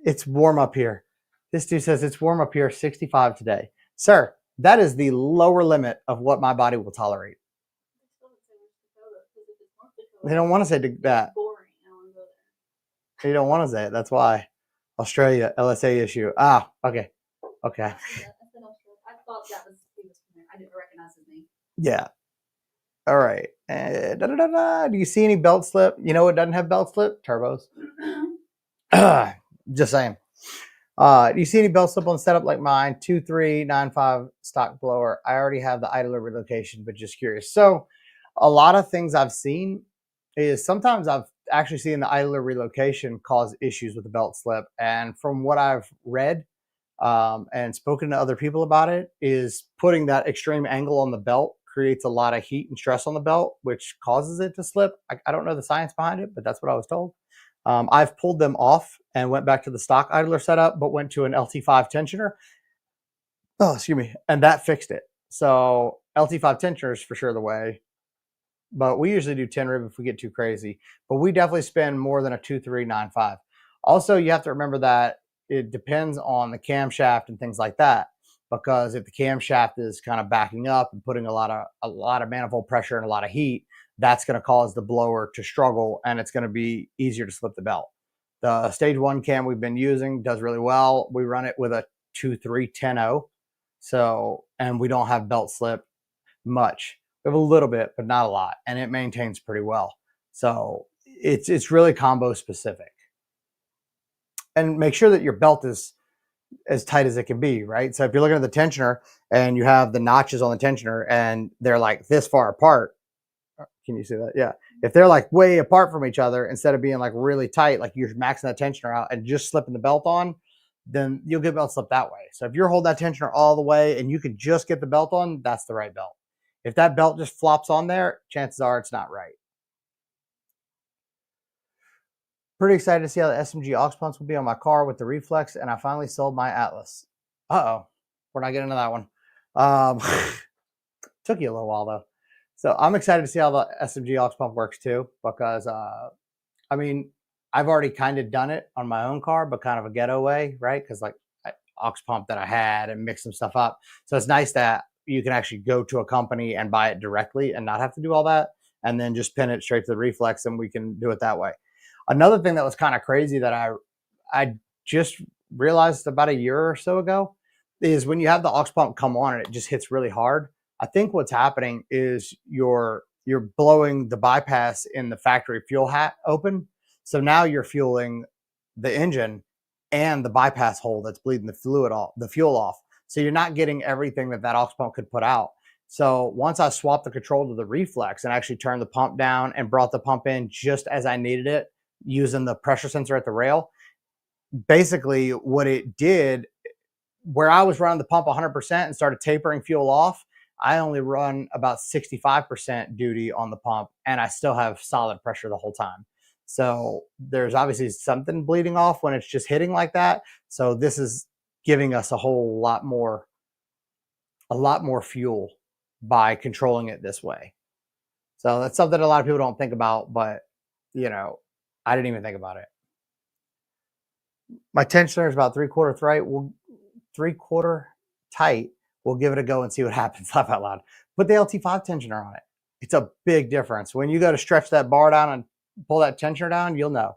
It's warm up here. This dude says it's warm up here, 65 today. Sir, that is the lower limit of what my body will tolerate. They don't want to say that. They don't want to say it. That's why. Australia, LSA issue. Ah, okay. Okay. I thought that was, I didn't recognize his name. Yeah. All right. Do you see any belt slip? You know what doesn't have belt slip? Turbos. Just saying. Do you see any belt slip on setup like mine? 2395 stock blower. I already have the idler relocation, but just curious. So a lot of things I've seen is sometimes I've actually seen the idler relocation cause issues with the belt slip. And from what I've read and spoken to other people about it, is putting that extreme angle on the belt creates a lot of heat and stress on the belt, which causes it to slip. I don't know the science behind it, but that's what I was told. I've pulled them off and went back to the stock idler setup, but went to an LT5 tensioner. Oh, excuse me. And that fixed it. So LT5 tensioner is for sure the way. But we usually do 10 rib if we get too crazy. But we definitely spend more than a 2395. Also, you have to remember that it depends on the camshaft and things like that. Because if the camshaft is kind of backing up and putting a lot of manifold pressure and a lot of heat, that's going to cause the blower to struggle, and it's going to be easier to slip the belt. The stage 1 cam we've been using does really well. We run it with a 2.3 so, and we don't have belt slip much. We have a little bit, but not a lot, and it maintains pretty well. So it's really combo specific. And make sure that your belt is as tight as it can be, right? So if you're looking at the tensioner and you have the notches on the tensioner and they're like this far apart, can you see that? Yeah. If they're like way apart from each other, instead of being like really tight, like you're maxing that tensioner out and just slipping the belt on, then you'll get belt slip that way. So if you're holding that tensioner all the way and you can just get the belt on, that's the right belt. If that belt just flops on there, chances are it's not right. Pretty excited to see how the SMG aux pumps will be on my car with the reflex, and I finally sold my Atlas. Uh-oh. We're not getting into that one. Took you a little while, though. So I'm excited to see how the SMG aux pump works, too, because, I mean, I've already kind of done it on my own car, but kind of a ghetto way, right? Because, like, aux pump that I had and mix some stuff up. So it's nice that you can actually go to a company and buy it directly and not have to do all that, and then just pin it straight to the reflex, and we can do it that way. Another thing that was kind of crazy that I just realized about a year or so ago is when you have the aux pump come on and it just hits really hard. I think what's happening is you're blowing the bypass in the factory fuel hat open. So now you're fueling the engine and the bypass hole that's bleeding the fuel off. So you're not getting everything that aux pump could put out. So once I swapped the control to the reflex and actually turned the pump down and brought the pump in just as I needed it using the pressure sensor at the rail, basically what it did, where I was running the pump 100% and started tapering fuel off, I only run about 65% duty on the pump and I still have solid pressure the whole time. So there's obviously something bleeding off when it's just hitting like that. So this is giving us a lot more fuel by controlling it this way. So that's something a lot of people don't think about, but you know, I didn't even think about it. My tensioner is about 3/4 tight. We'll 3/4 tight. We'll give it a go and see what happens. Laugh out loud. Put the LT5 tensioner on it. It's a big difference. When you go to stretch that bar down and pull that tensioner down, you'll know.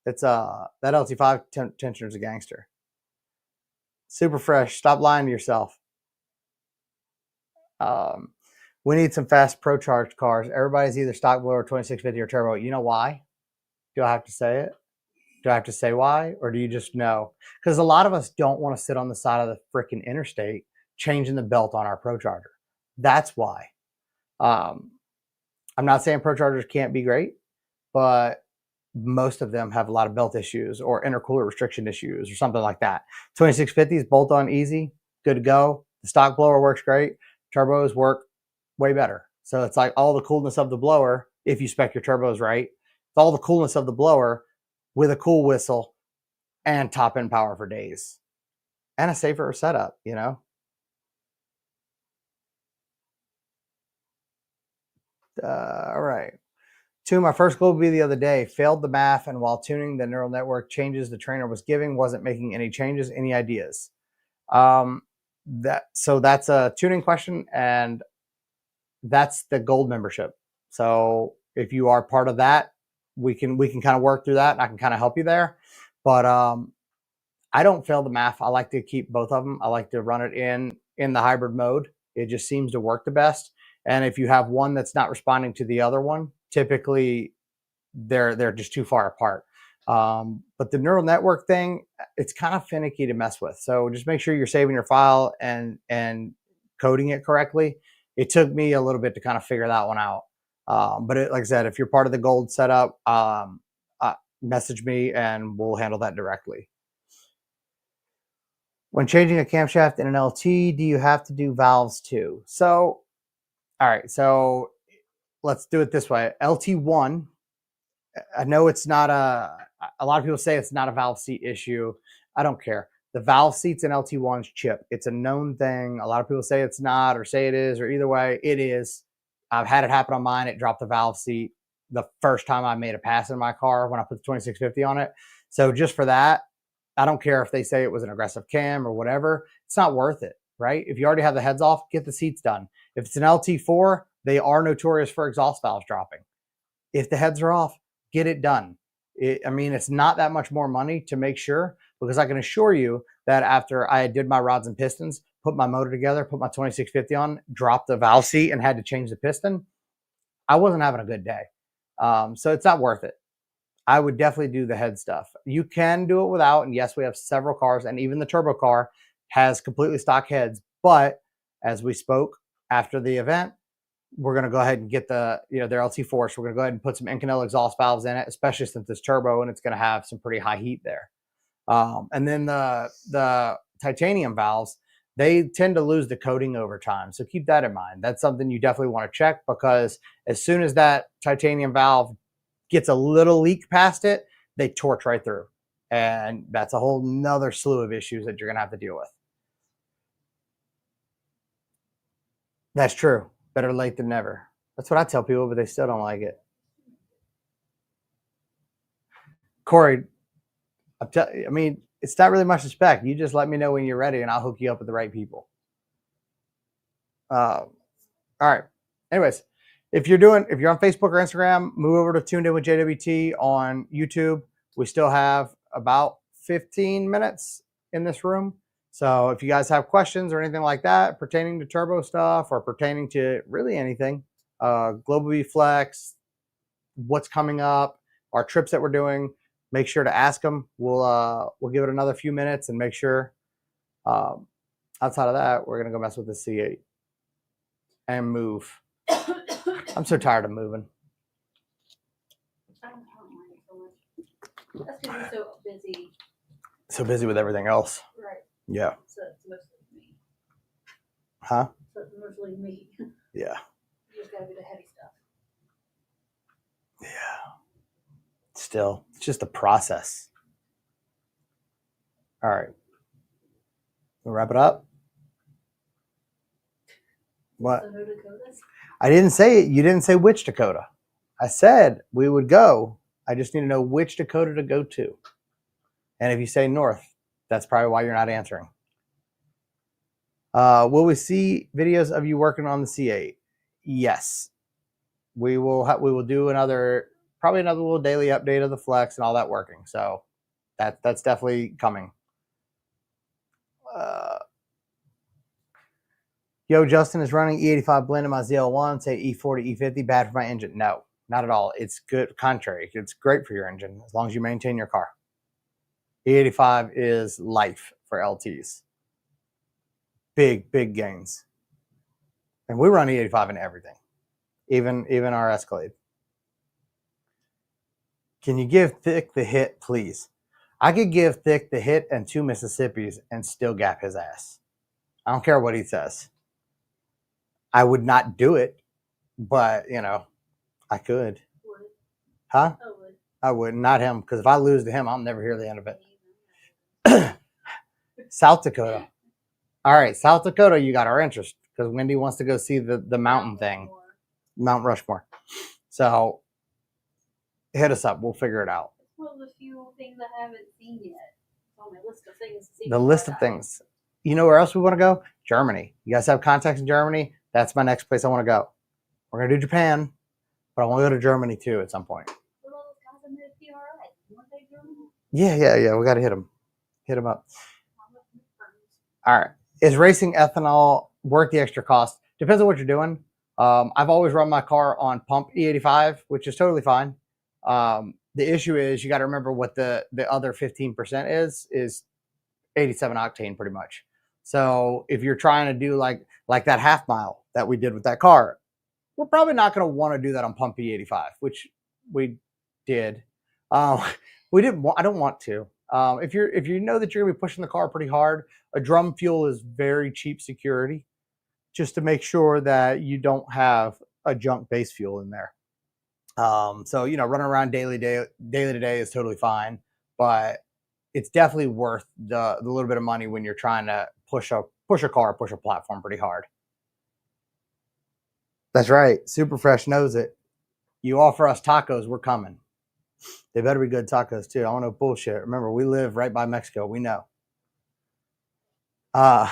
It's that LT5 tensioner is a gangster. Super fresh. Stop lying to yourself. We need some fast pro charge cars. Everybody's either stock blower, 2650 or turbo. You know why? Do I have to say it? Do I have to say why? Or do you just know? Because a lot of us don't want to sit on the side of the freaking interstate changing the belt on our pro charger. That's why. I'm not saying pro chargers can't be great, but most of them have a lot of belt issues or intercooler restriction issues or something like that. 2650s bolt on easy, good to go. The stock blower works great. Turbos work way better. So it's like all the coolness of the blower, if you spec your turbos right, it's all the coolness of the blower with a cool whistle and top end power for days and a safer setup, you know? All right. My first Globe the other day failed the math, and while tuning the neural network changes the trainer was giving, wasn't making any changes. Any ideas? So that's a tuning question, and that's the gold membership. So if you are part of that, we can kind of work through that, and I can kind of help you there. But I don't fail the math. I like to keep both of them. I like to run it in the hybrid mode. It just seems to work the best. And if you have one that's not responding to the other one, typically they're just too far apart. But the neural network thing, it's kind of finicky to mess with. So just make sure you're saving your file and coding it correctly. It took me a little bit to kind of figure that one out. But like I said, if you're part of the gold setup, message me and we'll handle that directly. When changing a camshaft in an LT, do you have to do valves too? So, all right, so let's do it this way. LT1, I know it's not a lot of people say it's not a valve seat issue. I don't care. The valve seats in LT1's chip. It's a known thing. A lot of people say it's not or say it is, or either way, it is. I've had it happen on mine. It dropped the valve seat the first time I made a pass in my car when I put the 2650 on it. So just for that, I don't care if they say it was an aggressive cam or whatever. It's not worth it, right? If you already have the heads off, get the seats done. If it's an LT4, they are notorious for exhaust valves dropping. If the heads are off, get it done. It's not that much more money to make sure, because I can assure you that after I did my rods and pistons, put my motor together, put my 2650 on, dropped the valve seat and had to change the piston, I wasn't having a good day. So it's not worth it. I would definitely do the head stuff. You can do it without, and yes, we have several cars, and even the turbo car has completely stock heads. But as we spoke after the event, we're going to go ahead and get their LT4. So we're going to go ahead and put some Inconel exhaust valves in it, especially since it's turbo and it's going to have some pretty high heat there. And then the titanium valves, they tend to lose the coating over time. So keep that in mind. That's something you definitely want to check, because as soon as that titanium valve gets a little leak past it, they torch right through. And that's a whole nother slew of issues that you're going to have to deal with. That's true. Better late than never. That's what I tell people, but they still don't like it. Corey, it's not really much to spec. You just let me know when you're ready and I'll hook you up with the right people. All right. Anyways, if you're on Facebook or Instagram, move over to Tuned In with JWT on YouTube. We still have about 15 minutes in this room. So if you guys have questions or anything like that pertaining to turbo stuff or pertaining to really anything, Global V Flex, what's coming up, our trips that we're doing, make sure to ask them. We'll give it another few minutes and make sure. Outside of that, we're gonna go mess with the C8. and move. I'm so tired of moving. I don't mind it so much. That's because you're so busy. So busy with everything else. Right. Yeah. So it's mostly me. Huh? So it's mostly me. Yeah. You just gotta do the heavy stuff. Yeah. Still, it's just the process. All right. We'll wrap it up. What? So no Dakotas? I didn't say it. You didn't say which Dakota. I said we would go. I just need to know which Dakota to go to. And if you say north, that's probably why you're not answering. Will we see videos of you working on the C8? Yes. We will do probably another little daily update of the Flex and all that working. So that's definitely coming. Yo, Justin is running E85 blend in my ZL1, say E40, E50, bad for my engine. No, not at all. It's good. Contrary, it's great for your engine as long as you maintain your car. E85 is life for LTs. Big gains. And we run E85 in everything, even our Escalade. Can you give Thick the hit, please? I could give Thick the hit and 2 Mississippis and still gap his ass. I don't care what he says. I would not do it, but, I could. Would. Huh? I would. I would. Not him, because if I lose to him, I'll never hear the end of it. South Dakota. All right, South Dakota, you got our interest, because Wendy wants to go see the mountain thing. Mount Rushmore. So, hit us up. We'll figure it out. It's one of the few things I haven't seen yet. It's on my list of things to see. The list of things. You know where else we want to go? Germany. You guys have contacts in Germany? That's my next place I want to go. We're going to do Japan, but I want to go to Germany too at some point. What about those guys in the PRI? Weren't they German? Yeah. We got to hit them. Hit them up. All right. Is racing ethanol worth the extra cost? Depends on what you're doing. I've always run my car on pump E85, which is totally fine. The issue is you got to remember what the other 15% is 87 octane pretty much. So if you're trying to do like that half mile that we did with that car, we're probably not going to want to do that on pump E85, which we did. We didn't. I don't want to. If you know that you're going to be pushing the car pretty hard, a drum fuel is very cheap security, just to make sure that you don't have a junk base fuel in there. So running around daily to day is totally fine, but it's definitely worth the little bit of money when you're trying to push a platform pretty hard. That's right. Super Fresh knows it. You offer us tacos, we're coming. They better be good tacos too. I want no bullshit. Remember, we live right by Mexico. We know. Do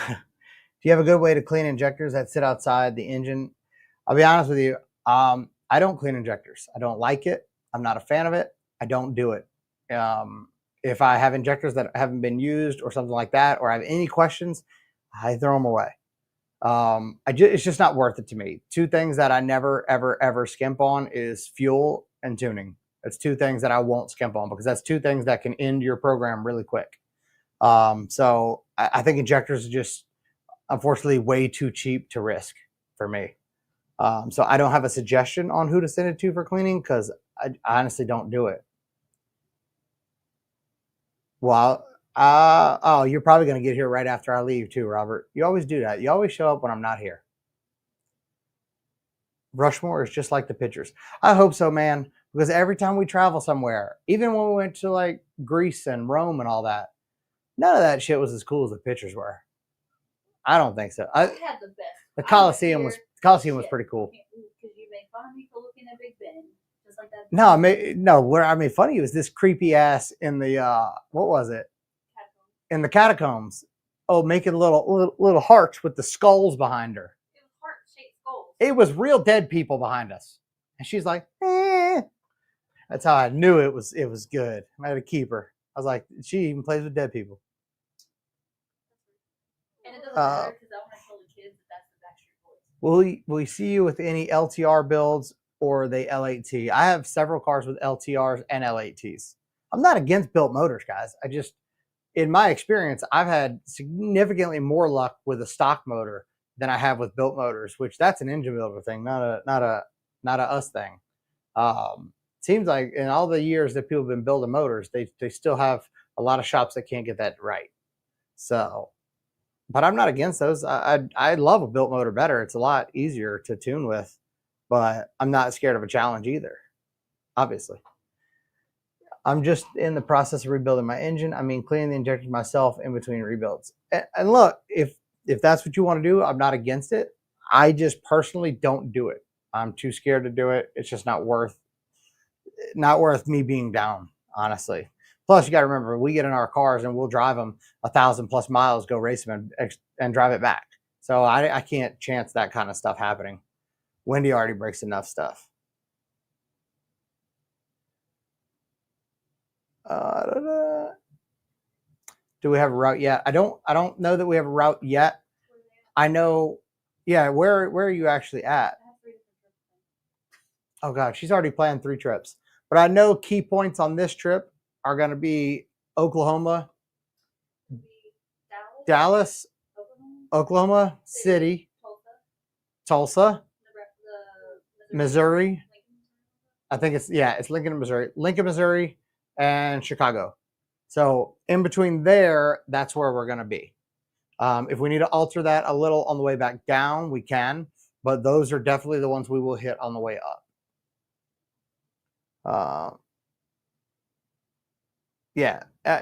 you have a good way to clean injectors that sit outside the engine? I'll be honest with you. I don't clean injectors. I don't like it. I'm not a fan of it. I don't do it. If I have injectors that haven't been used or something like that, or I have any questions, I throw them away. It's just not worth it to me. 2 things that I never, ever skimp on is fuel and tuning. That's 2 things that I won't skimp on, because that's 2 things that can end your program really quick. So I think injectors are just, unfortunately, way too cheap to risk for me. So I don't have a suggestion on who to send it to for cleaning, because I honestly don't do it. Well, you're probably going to get here right after I leave too, Robert. You always do that. You always show up when I'm not here. Rushmore is just like the pictures. I hope so, man, because every time we travel somewhere, even when we went to like Greece and Rome and all that, none of that shit was as cool as the pictures were. I don't think so. I had the best. The Coliseum was pretty cool. Because you made fun of me for looking at Big Ben, just like that. No, where I made fun of you is this creepy ass in the what was it? Catacombs. In the catacombs. Oh, making little hearts with the skulls behind her. It was heart-shaped skulls. It was real dead people behind us, and she's like, eh. That's how I knew it was good. I had to keep her. I was like, she even plays with dead people. And it doesn't matter, because I want to tell the kids that that's the Backstreet Boys. Will we see you with any LTR builds or the L8T? I have several cars with LTRs and L8Ts. I'm not against built motors, guys. In my experience, I've had significantly more luck with a stock motor than I have with built motors, which that's an engine builder thing, not a us thing. Seems like in all the years that people have been building motors, they still have a lot of shops that can't get that right. So, but I'm not against those. I love a built motor better. It's a lot easier to tune with, but I'm not scared of a challenge either. Obviously, I'm just in the process of rebuilding my engine. I mean, cleaning the injectors myself in between rebuilds. And look, if that's what you want to do, I'm not against it. I just personally don't do it. I'm too scared to do it. It's just not worth me being down, honestly. Plus, you got to remember, we get in our cars and we'll drive them 1,000+ miles, go race them, and drive it back. So I can't chance that kind of stuff happening. Wendy already breaks enough stuff. Do we have a route yet? I don't know that we have a route yet. I know. Yeah, where are you actually at? Oh God, she's already planned 3 trips. But I know key points on this trip are going to be Oklahoma, Dallas, Oklahoma City, Tulsa, Missouri. I think it's Lincoln, Missouri, and Chicago. So in between there, that's where we're going to be. If we need to alter that a little on the way back down, we can. But those are definitely the ones we will hit on the way up.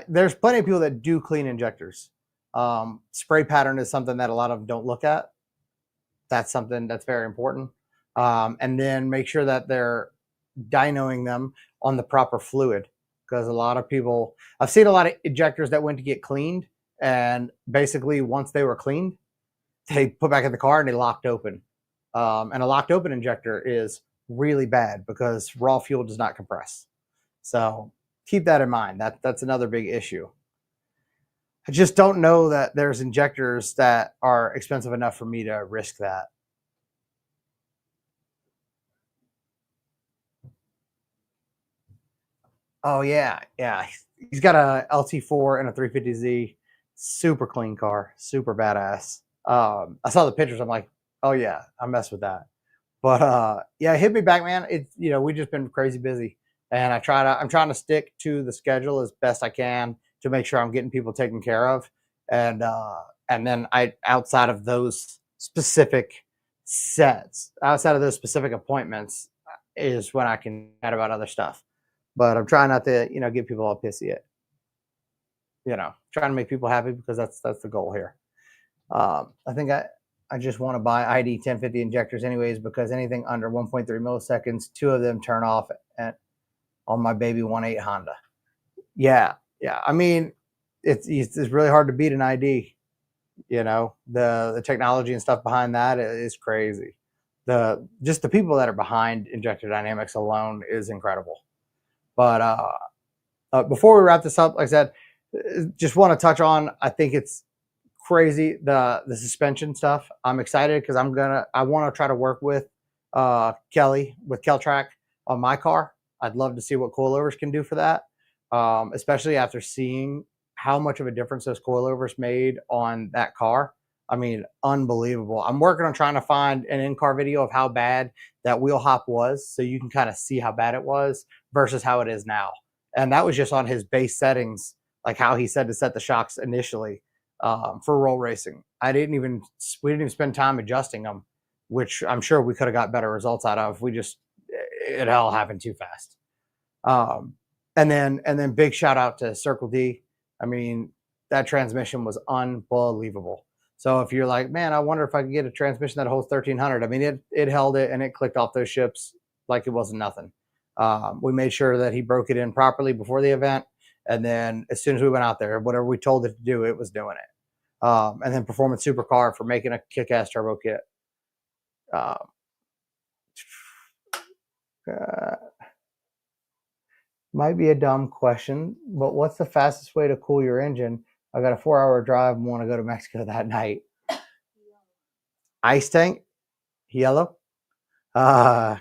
There's plenty of people that do clean injectors. Spray pattern is something that a lot of them don't look at. That's something that's very important. And then make sure that they're dynoing them on the proper fluid, because a lot of people, I've seen a lot of injectors that went to get cleaned, and basically once they were cleaned, they put back in the car and they locked open. And a locked open injector is really bad because raw fuel does not compress. So keep that in mind. That's another big issue. I just don't know that there's injectors that are expensive enough for me to risk that. Oh yeah. He's got a LT4 and a 350Z. Super clean car, super badass. I saw the pictures. I'm like, oh yeah, I mess with that. But yeah, hit me back, man. It's we just been crazy busy, and I'm trying to stick to the schedule as best I can to make sure I'm getting people taken care of, and then outside of those specific outside of those specific appointments, is when I can chat about other stuff. But I'm trying not to get people all pissy yet. Trying to make people happy, because that's the goal here. I think I just want to buy ID 1050 injectors anyways, because anything under 1.3 milliseconds, 2 of them turn off on my baby 1.8 Honda. Yeah. I mean, it's really hard to beat an ID. The technology and stuff behind that is crazy. Just the people that are behind injector dynamics alone is incredible. But before we wrap this up, like I said, just want to touch on, I think it's crazy, the suspension stuff. I'm excited because I want to try to work with Kelly with Keltrack on my car. I'd love to see what coilovers can do for that, especially after seeing how much of a difference those coilovers made on that car. I mean, unbelievable. I'm working on trying to find an in-car video of how bad that wheel hop was, so you can kind of see how bad it was versus how it is now. And that was just on his base settings, like how he said to set the shocks initially. For roll racing, we didn't even spend time adjusting them, which I'm sure we could have got better results out of. It all happened too fast. And then big shout out to Circle D. I mean, that transmission was unbelievable. So if you're like, man, I wonder if I could get a transmission that holds 1,300. I mean, it held it, and it clicked off those ships like it wasn't nothing. We made sure that he broke it in properly before the event. And then as soon as we went out there, whatever we told it to do, it was doing it. And then Performance Supercar for making a kick-ass turbo kit. Might be a dumb question, but what's the fastest way to cool your engine? I got a 4-hour drive and want to go to Mexico that night. Ice tank, yellow. Yeah,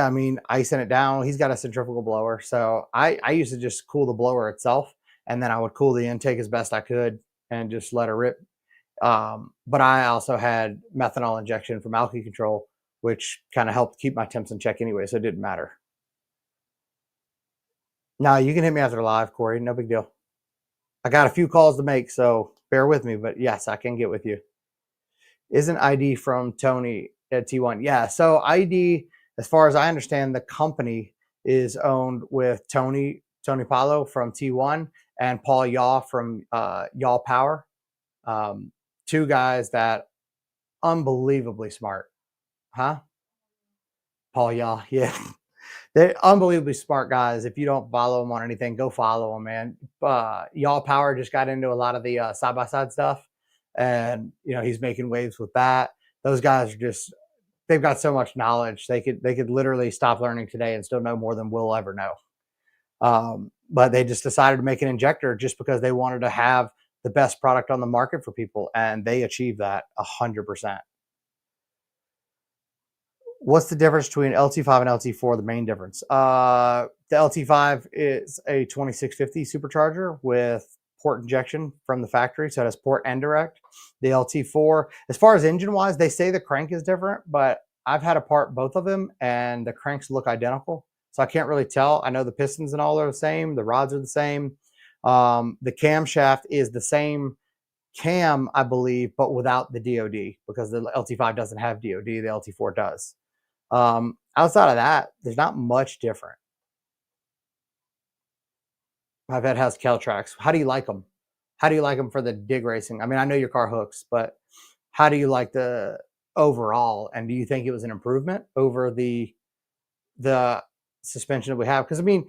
I mean, icing it down. He's got a centrifugal blower, so I used to just cool the blower itself, and then I would cool the intake as best I could and just let it rip. But I also had methanol injection from alky control, which kind of helped keep my temps in check anyway, so it didn't matter. Now you can hit me after live, Corey. No big deal. I got a few calls to make, so bear with me. But yes, I can get with you. Isn't ID from Tony at T1? Yeah. So ID, as far as I understand, the company is owned with Tony Paulo from T1 and Paul Yaw from Yaw Power. Two guys that unbelievably smart, huh? Paul Yaw, yeah. They're unbelievably smart guys. If you don't follow them on anything, go follow them, man. Y'all Power just got into a lot of the side by side stuff, and he's making waves with that. Those guys are they've got so much knowledge. They could literally stop learning today and still know more than we'll ever know. But they just decided to make an injector just because they wanted to have the best product on the market for people, and they achieved that 100%. What's the difference between LT5 and LT4? The main difference. The LT5 is a 2650 supercharger with port injection from the factory, so it has port and direct. The LT4, as far as engine wise, they say the crank is different, but I've had apart both of them and the cranks look identical, so I can't really tell. I know the pistons and all are the same, the rods are the same. The camshaft is the same cam, I believe, but without the DOD, because the LT5 doesn't have DOD, the LT4 does. Outside of that, there's not much different. My vet has Caltrax. How do you like them? How do you like them for the dig racing? I mean, I know your car hooks, but how do you like the overall? And do you think it was an improvement over the suspension that we have? Because I mean,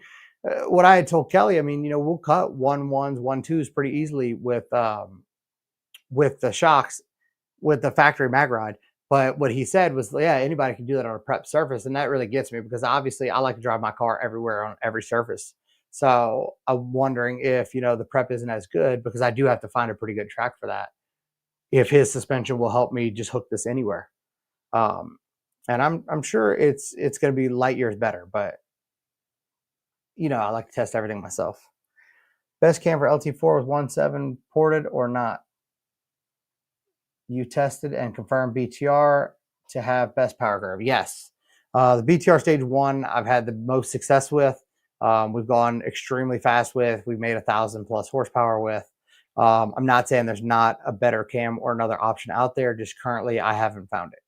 what I had told Kelly, I mean, we'll cut 1.1s, 1.2s pretty easily with the shocks with the factory mag ride. But what he said was, yeah, anybody can do that on a prep surface. And that really gets me, because obviously I like to drive my car everywhere on every surface. So I'm wondering if, the prep isn't as good, because I do have to find a pretty good track for that, if his suspension will help me just hook this anywhere. And I'm sure it's going to be light years better, but I like to test everything myself. Best cam for LT4 was 1.7 ported or not? You tested and confirmed BTR to have best power curve. Yes. The BTR stage 1, I've had the most success with. We've gone extremely fast with. We've made 1,000 plus horsepower with. I'm not saying there's not a better cam or another option out there. Just currently, I haven't found it.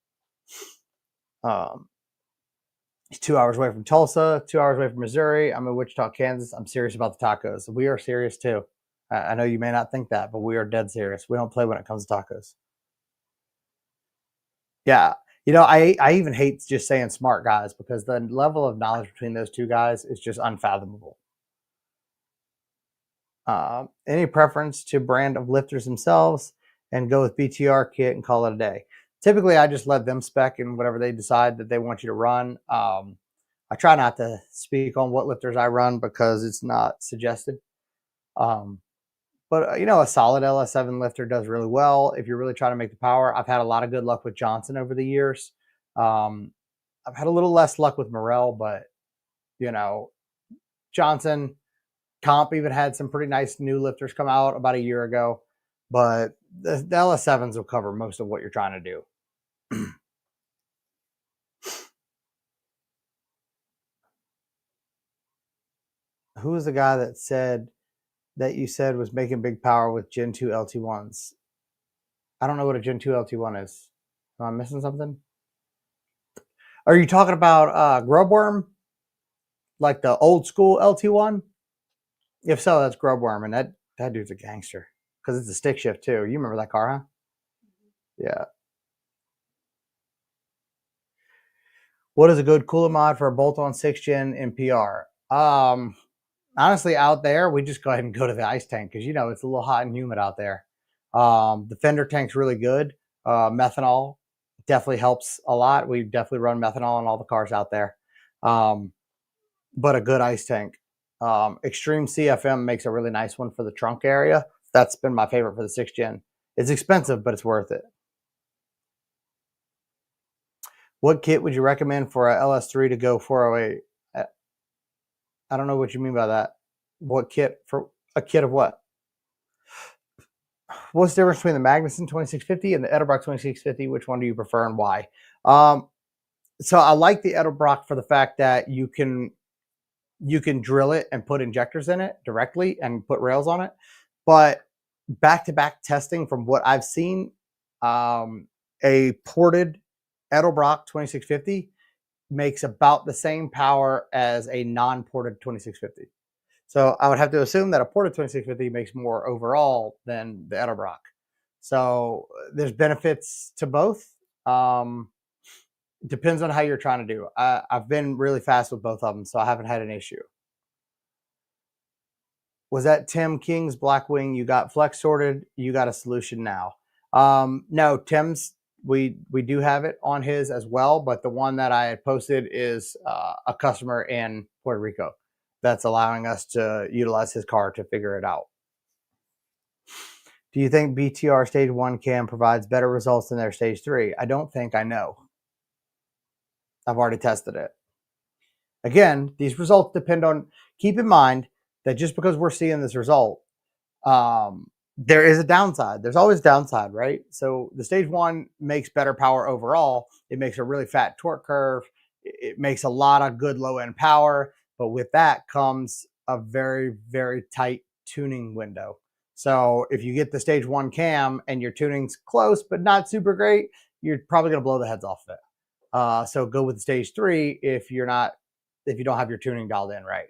It's 2 hours away from Tulsa, 2 hours away from Missouri. I'm in Wichita, Kansas. I'm serious about the tacos. We are serious too. I know you may not think that, but we are dead serious. We don't play when it comes to tacos. Yeah. I even hate just saying smart guys, because the level of knowledge between those two guys is just unfathomable. Any preference to brand of lifters themselves, and go with BTR kit and call it a day? Typically, I just let them spec in whatever they decide that they want you to run. I try not to speak on what lifters I run, because it's not suggested. But a solid LS7 lifter does really well if you're really trying to make the power. I've had a lot of good luck with Johnson over the years. I've had a little less luck with Morel, but Johnson, Comp even had some pretty nice new lifters come out about a year ago. But the LS7s will cover most of what you're trying to do. Who was the guy that you said was making big power with Gen 2 LT1s? I don't know what a Gen 2 LT1 is. Am I missing something? Are you talking about Grubworm? Like the old school LT1? If so, that's Grubworm, and that dude's a gangster, because it's a stick shift too. You remember that car, huh? Yeah. What is a good cooler mod for a bolt-on 6th gen in PR? Honestly, out there, we just go ahead and go to the ice tank, because it's a little hot and humid out there. The fender tank's really good. Methanol definitely helps a lot. We definitely run methanol on all the cars out there. But a good ice tank. Extreme CFM makes a really nice one for the trunk area. That's been my favorite for the 6th gen. It's expensive, but it's worth it. What kit would you recommend for a LS3 to go 408? I don't know what you mean by that. What kit? For a kit of what? What's the difference between the Magnuson 2650 and the Edelbrock 2650? Which one do you prefer and why? So I like the Edelbrock for the fact that you can drill it and put injectors in it directly and put rails on it. But back-to-back testing from what I've seen, a ported Edelbrock 2650 makes about the same power as a non-ported 2650. So I would have to assume that a ported 2650 makes more overall than the Edelbrock. So there's benefits to both. Depends on how you're trying to do. I've been really fast with both of them, so I haven't had an issue. Was that Tim King's Blackwing? You got flex sorted. You got a solution now. No, Tim's, we do have it on his as well, but the one that I had posted is a customer in Puerto Rico that's allowing us to utilize his car to figure it out. Do you think BTR Stage 1 cam provides better results than their Stage 3? I don't think. I know. I've already tested it. Again, these results depend on, keep in mind that just because we're seeing this result, there is a downside. There's always downside, right? So the Stage 1 makes better power overall. It makes a really fat torque curve. It makes a lot of good low-end power. But with that comes a very, very tight tuning window. So if you get the Stage 1 cam and your tuning's close but not super great, you're probably going to blow the heads off of it. So go with the Stage 3 if you don't have your tuning dialed in right.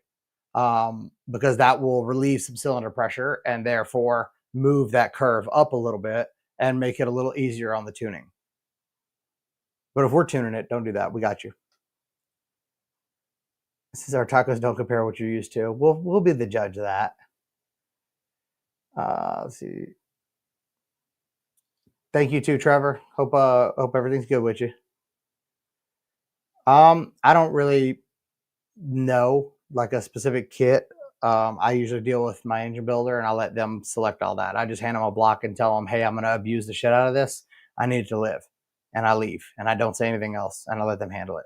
Because that will relieve some cylinder pressure and therefore move that curve up a little bit and make it a little easier on the tuning. But if we're tuning it, don't do that. We got you. This is our tacos don't compare what you're used to. We'll be the judge of that. Let's see. Thank you too, Trevor. Hope everything's good with you. I don't really know like a specific kit. I usually deal with my engine builder and I let them select all that. I just hand them a block and tell them, hey, I'm going to abuse the shit out of this. I need it to live. And I leave and I don't say anything else and I let them handle it.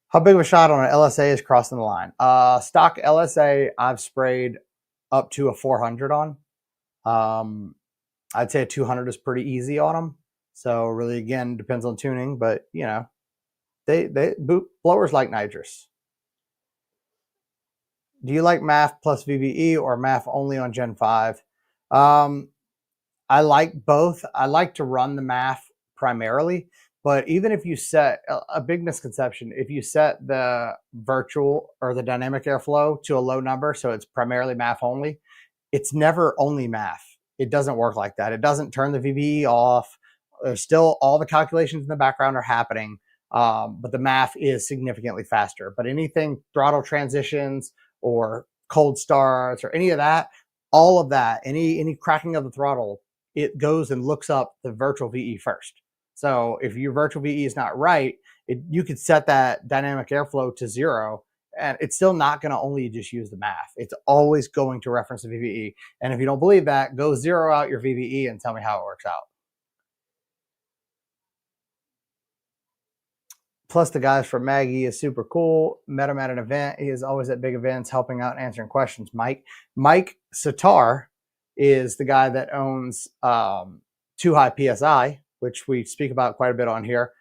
How big of a shot on an LSA is crossing the line? Stock LSA, I've sprayed up to a 400 on. I'd say a 200 is pretty easy on them. So really, again, depends on tuning, but you know, blowers like nitrous. Do you like MAF plus VVE or MAF only on Gen 5? I like both. I like to run the MAF primarily, but even if you set a big misconception, if you set the virtual or the dynamic airflow to a low number, so it's primarily MAF only, it's never only MAF. It doesn't work like that. It doesn't turn the VVE off. There's still all the calculations in the background are happening, but the MAF is significantly faster. But anything throttle transitions or cold starts or any of that, all of that, any cracking of the throttle, it goes and looks up the virtual VE first. So if your virtual VE is not right, you could set that dynamic airflow to 0 and it's still not going to only just use the MAF. It's always going to reference the VVE. And if you don't believe that, go 0 out your VVE and tell me how it works out. Plus, the guys from Maggie is super cool. Met him at an event. He is always at big events helping out and answering questions. Mike Sitar is the guy that owns Too High PSI, which we speak about quite a bit on here.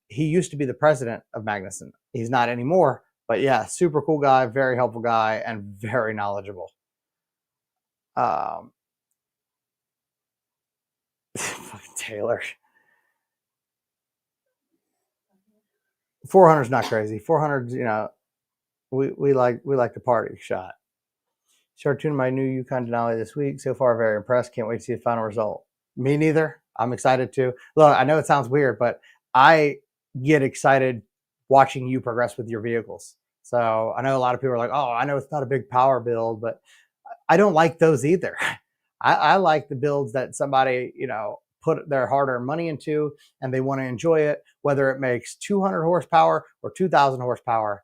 He used to be the president of Magnuson. He's not anymore, but yeah, super cool guy, very helpful guy, and very knowledgeable. Fucking Taylor. 400 is not crazy. 400, you know, we like the party shot. Started tuning my new Yukon Denali this week. So far, very impressed. Can't wait to see the final result. Me neither. I'm excited too. Look, I know it sounds weird, but I get excited watching you progress with your vehicles. So I know a lot of people are like, oh, I know it's not a big power build, but I don't like those either. I like the builds that somebody, you know, put their hard-earned money into and they want to enjoy it, whether it makes 200 horsepower or 2,000 horsepower.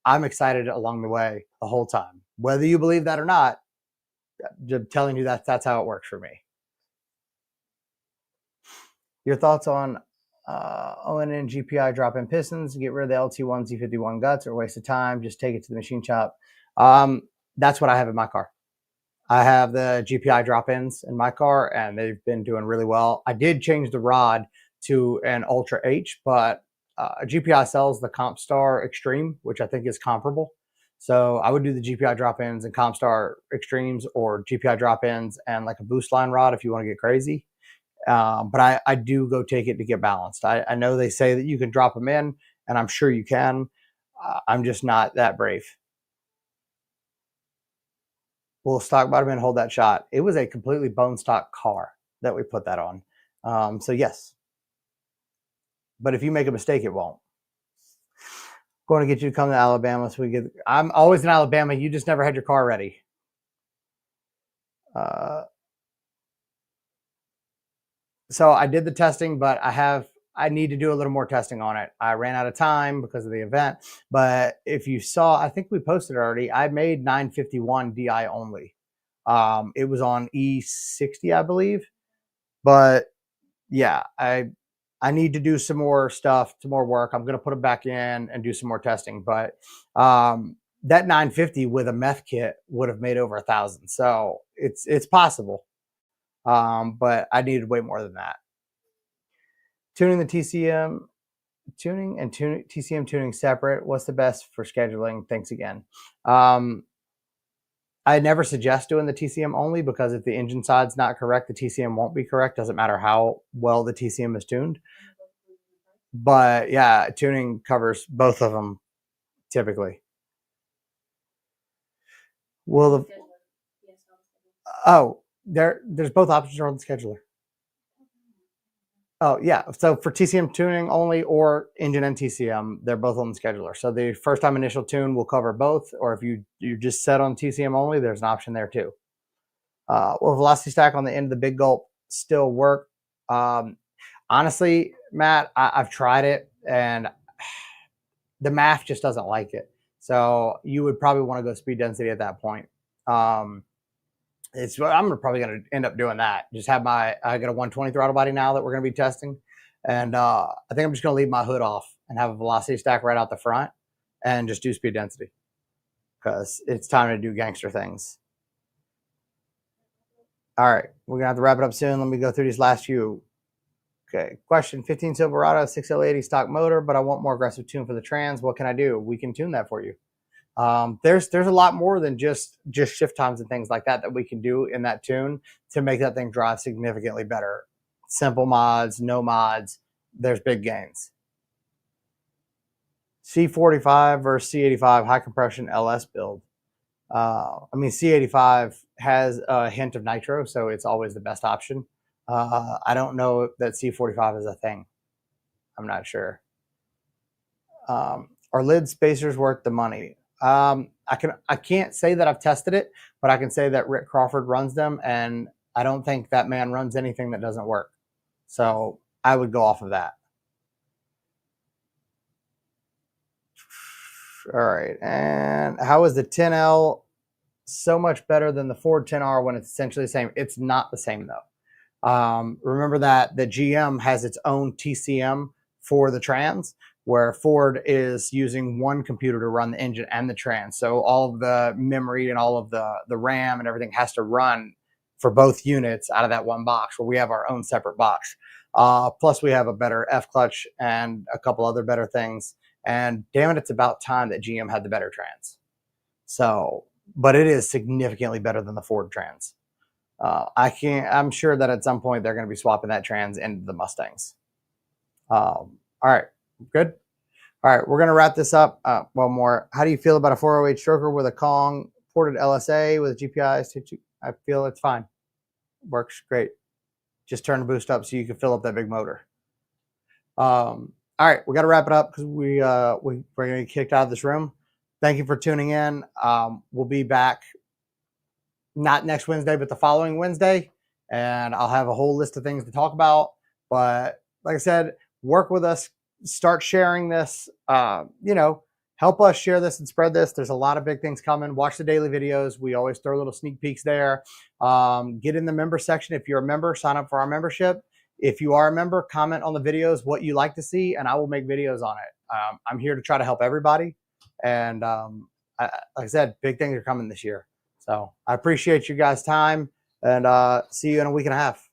I'm excited along the way the whole time. Whether you believe that or not, just telling you that's how it works for me. Your thoughts on ONN GPI drop-in pistons, get rid of the LT1 Z51 guts or waste of time, just take it to the machine shop. That's what I have in my car. I have the GPI drop-ins in my car, and they've been doing really well. I did change the rod to an Ultra H, but GPI sells the Compstar Extreme, which I think is comparable. So I would do the GPI drop-ins and Compstar Extremes, or GPI drop-ins and like a boost line rod if you want to get crazy. But I do go take it to get balanced. I know they say that you can drop them in, and I'm sure you can. I'm just not that brave. We'll stock bottom and hold that shot. It was a completely bone stock car that we put that on. So yes, but if you make a mistake, it won't. Going to get you to come to Alabama so we get. I'm always in Alabama. You just never had your car ready. So I did the testing, but I need to do a little more testing on it. I ran out of time because of the event. But if you saw, I think we posted already, I made 951 DI only. It was on E60, I believe. But yeah, I need to do some more stuff, some more work. I'm going to put them back in and do some more testing. But that 950 with a meth kit would have made over 1,000. So it's possible. But I needed way more than that. Tuning the TCM, tuning and TCM tuning separate. What's the best for scheduling? Thanks again. I never suggest doing the TCM only, because if the engine side's not correct, the TCM won't be correct. Doesn't matter how well the TCM is tuned. But yeah, tuning covers both of them typically. Will the there's both options are on the scheduler. Oh yeah, so for TCM tuning only or engine and TCM, they're both on the scheduler. So the first time initial tune will cover both, or if you just set on TCM only, there's an option there too. Will velocity stack on the end of the big gulp still work? Honestly, Matt, I've tried it and the math just doesn't like it. So you would probably want to go speed density at that point. I'm probably going to end up doing that. Just have I got a 120 throttle body now that we're going to be testing. And I think I'm just going to leave my hood off and have a velocity stack right out the front and just do speed density, because it's time to do gangster things. All right, we're going to have to wrap it up soon. Let me go through these last few. Okay, question: 15 Silverado 6L80 stock motor, but I want more aggressive tune for the trans. What can I do? We can tune that for you. There's a lot more than just shift times and things like that we can do in that tune to make that thing drive significantly better. Simple mods, no mods, there's big gains. C45 versus C85 high compression LS build. I mean, C85 has a hint of nitro, so it's always the best option. I don't know that C45 is a thing. I'm not sure. Are lid spacers worth the money? I can't say that I've tested it, but I can say that Rick Crawford runs them, and I don't think that man runs anything that doesn't work. So I would go off of that. All right. And how is the 10L so much better than the Ford 10R when it's essentially the same? It's not the same though. Remember that the GM has its own TCM for the trans, where Ford is using one computer to run the engine and the trans. So all of the memory and all of the RAM and everything has to run for both units out of that one box, where we have our own separate box. Plus we have a better F clutch and a couple other better things. And damn it, it's about time that GM had the better trans. So, but it is significantly better than the Ford trans. I'm sure that at some point they're going to be swapping that trans into the Mustangs. All right, good. All right, we're going to wrap this up. One more. How do you feel about a 408 stroker with a Kong ported LSA with a GPI? I feel it's fine. Works great. Just turn the boost up so you can fill up that big motor. All right, we got to wrap it up because we're going to get kicked out of this room. Thank you for tuning in. We'll be back not next Wednesday, but the following Wednesday, and I'll have a whole list of things to talk about. But like I said, work with us, start sharing this, help us share this and spread this. There's a lot of big things coming. Watch the daily videos. We always throw little sneak peeks there. Get in the member section. If you're a member, sign up for our membership. If you are a member, comment on the videos what you like to see, and I will make videos on it. I'm here to try to help everybody. And like I said, big things are coming this year. So I appreciate you guys' time, and see you in a week and a half.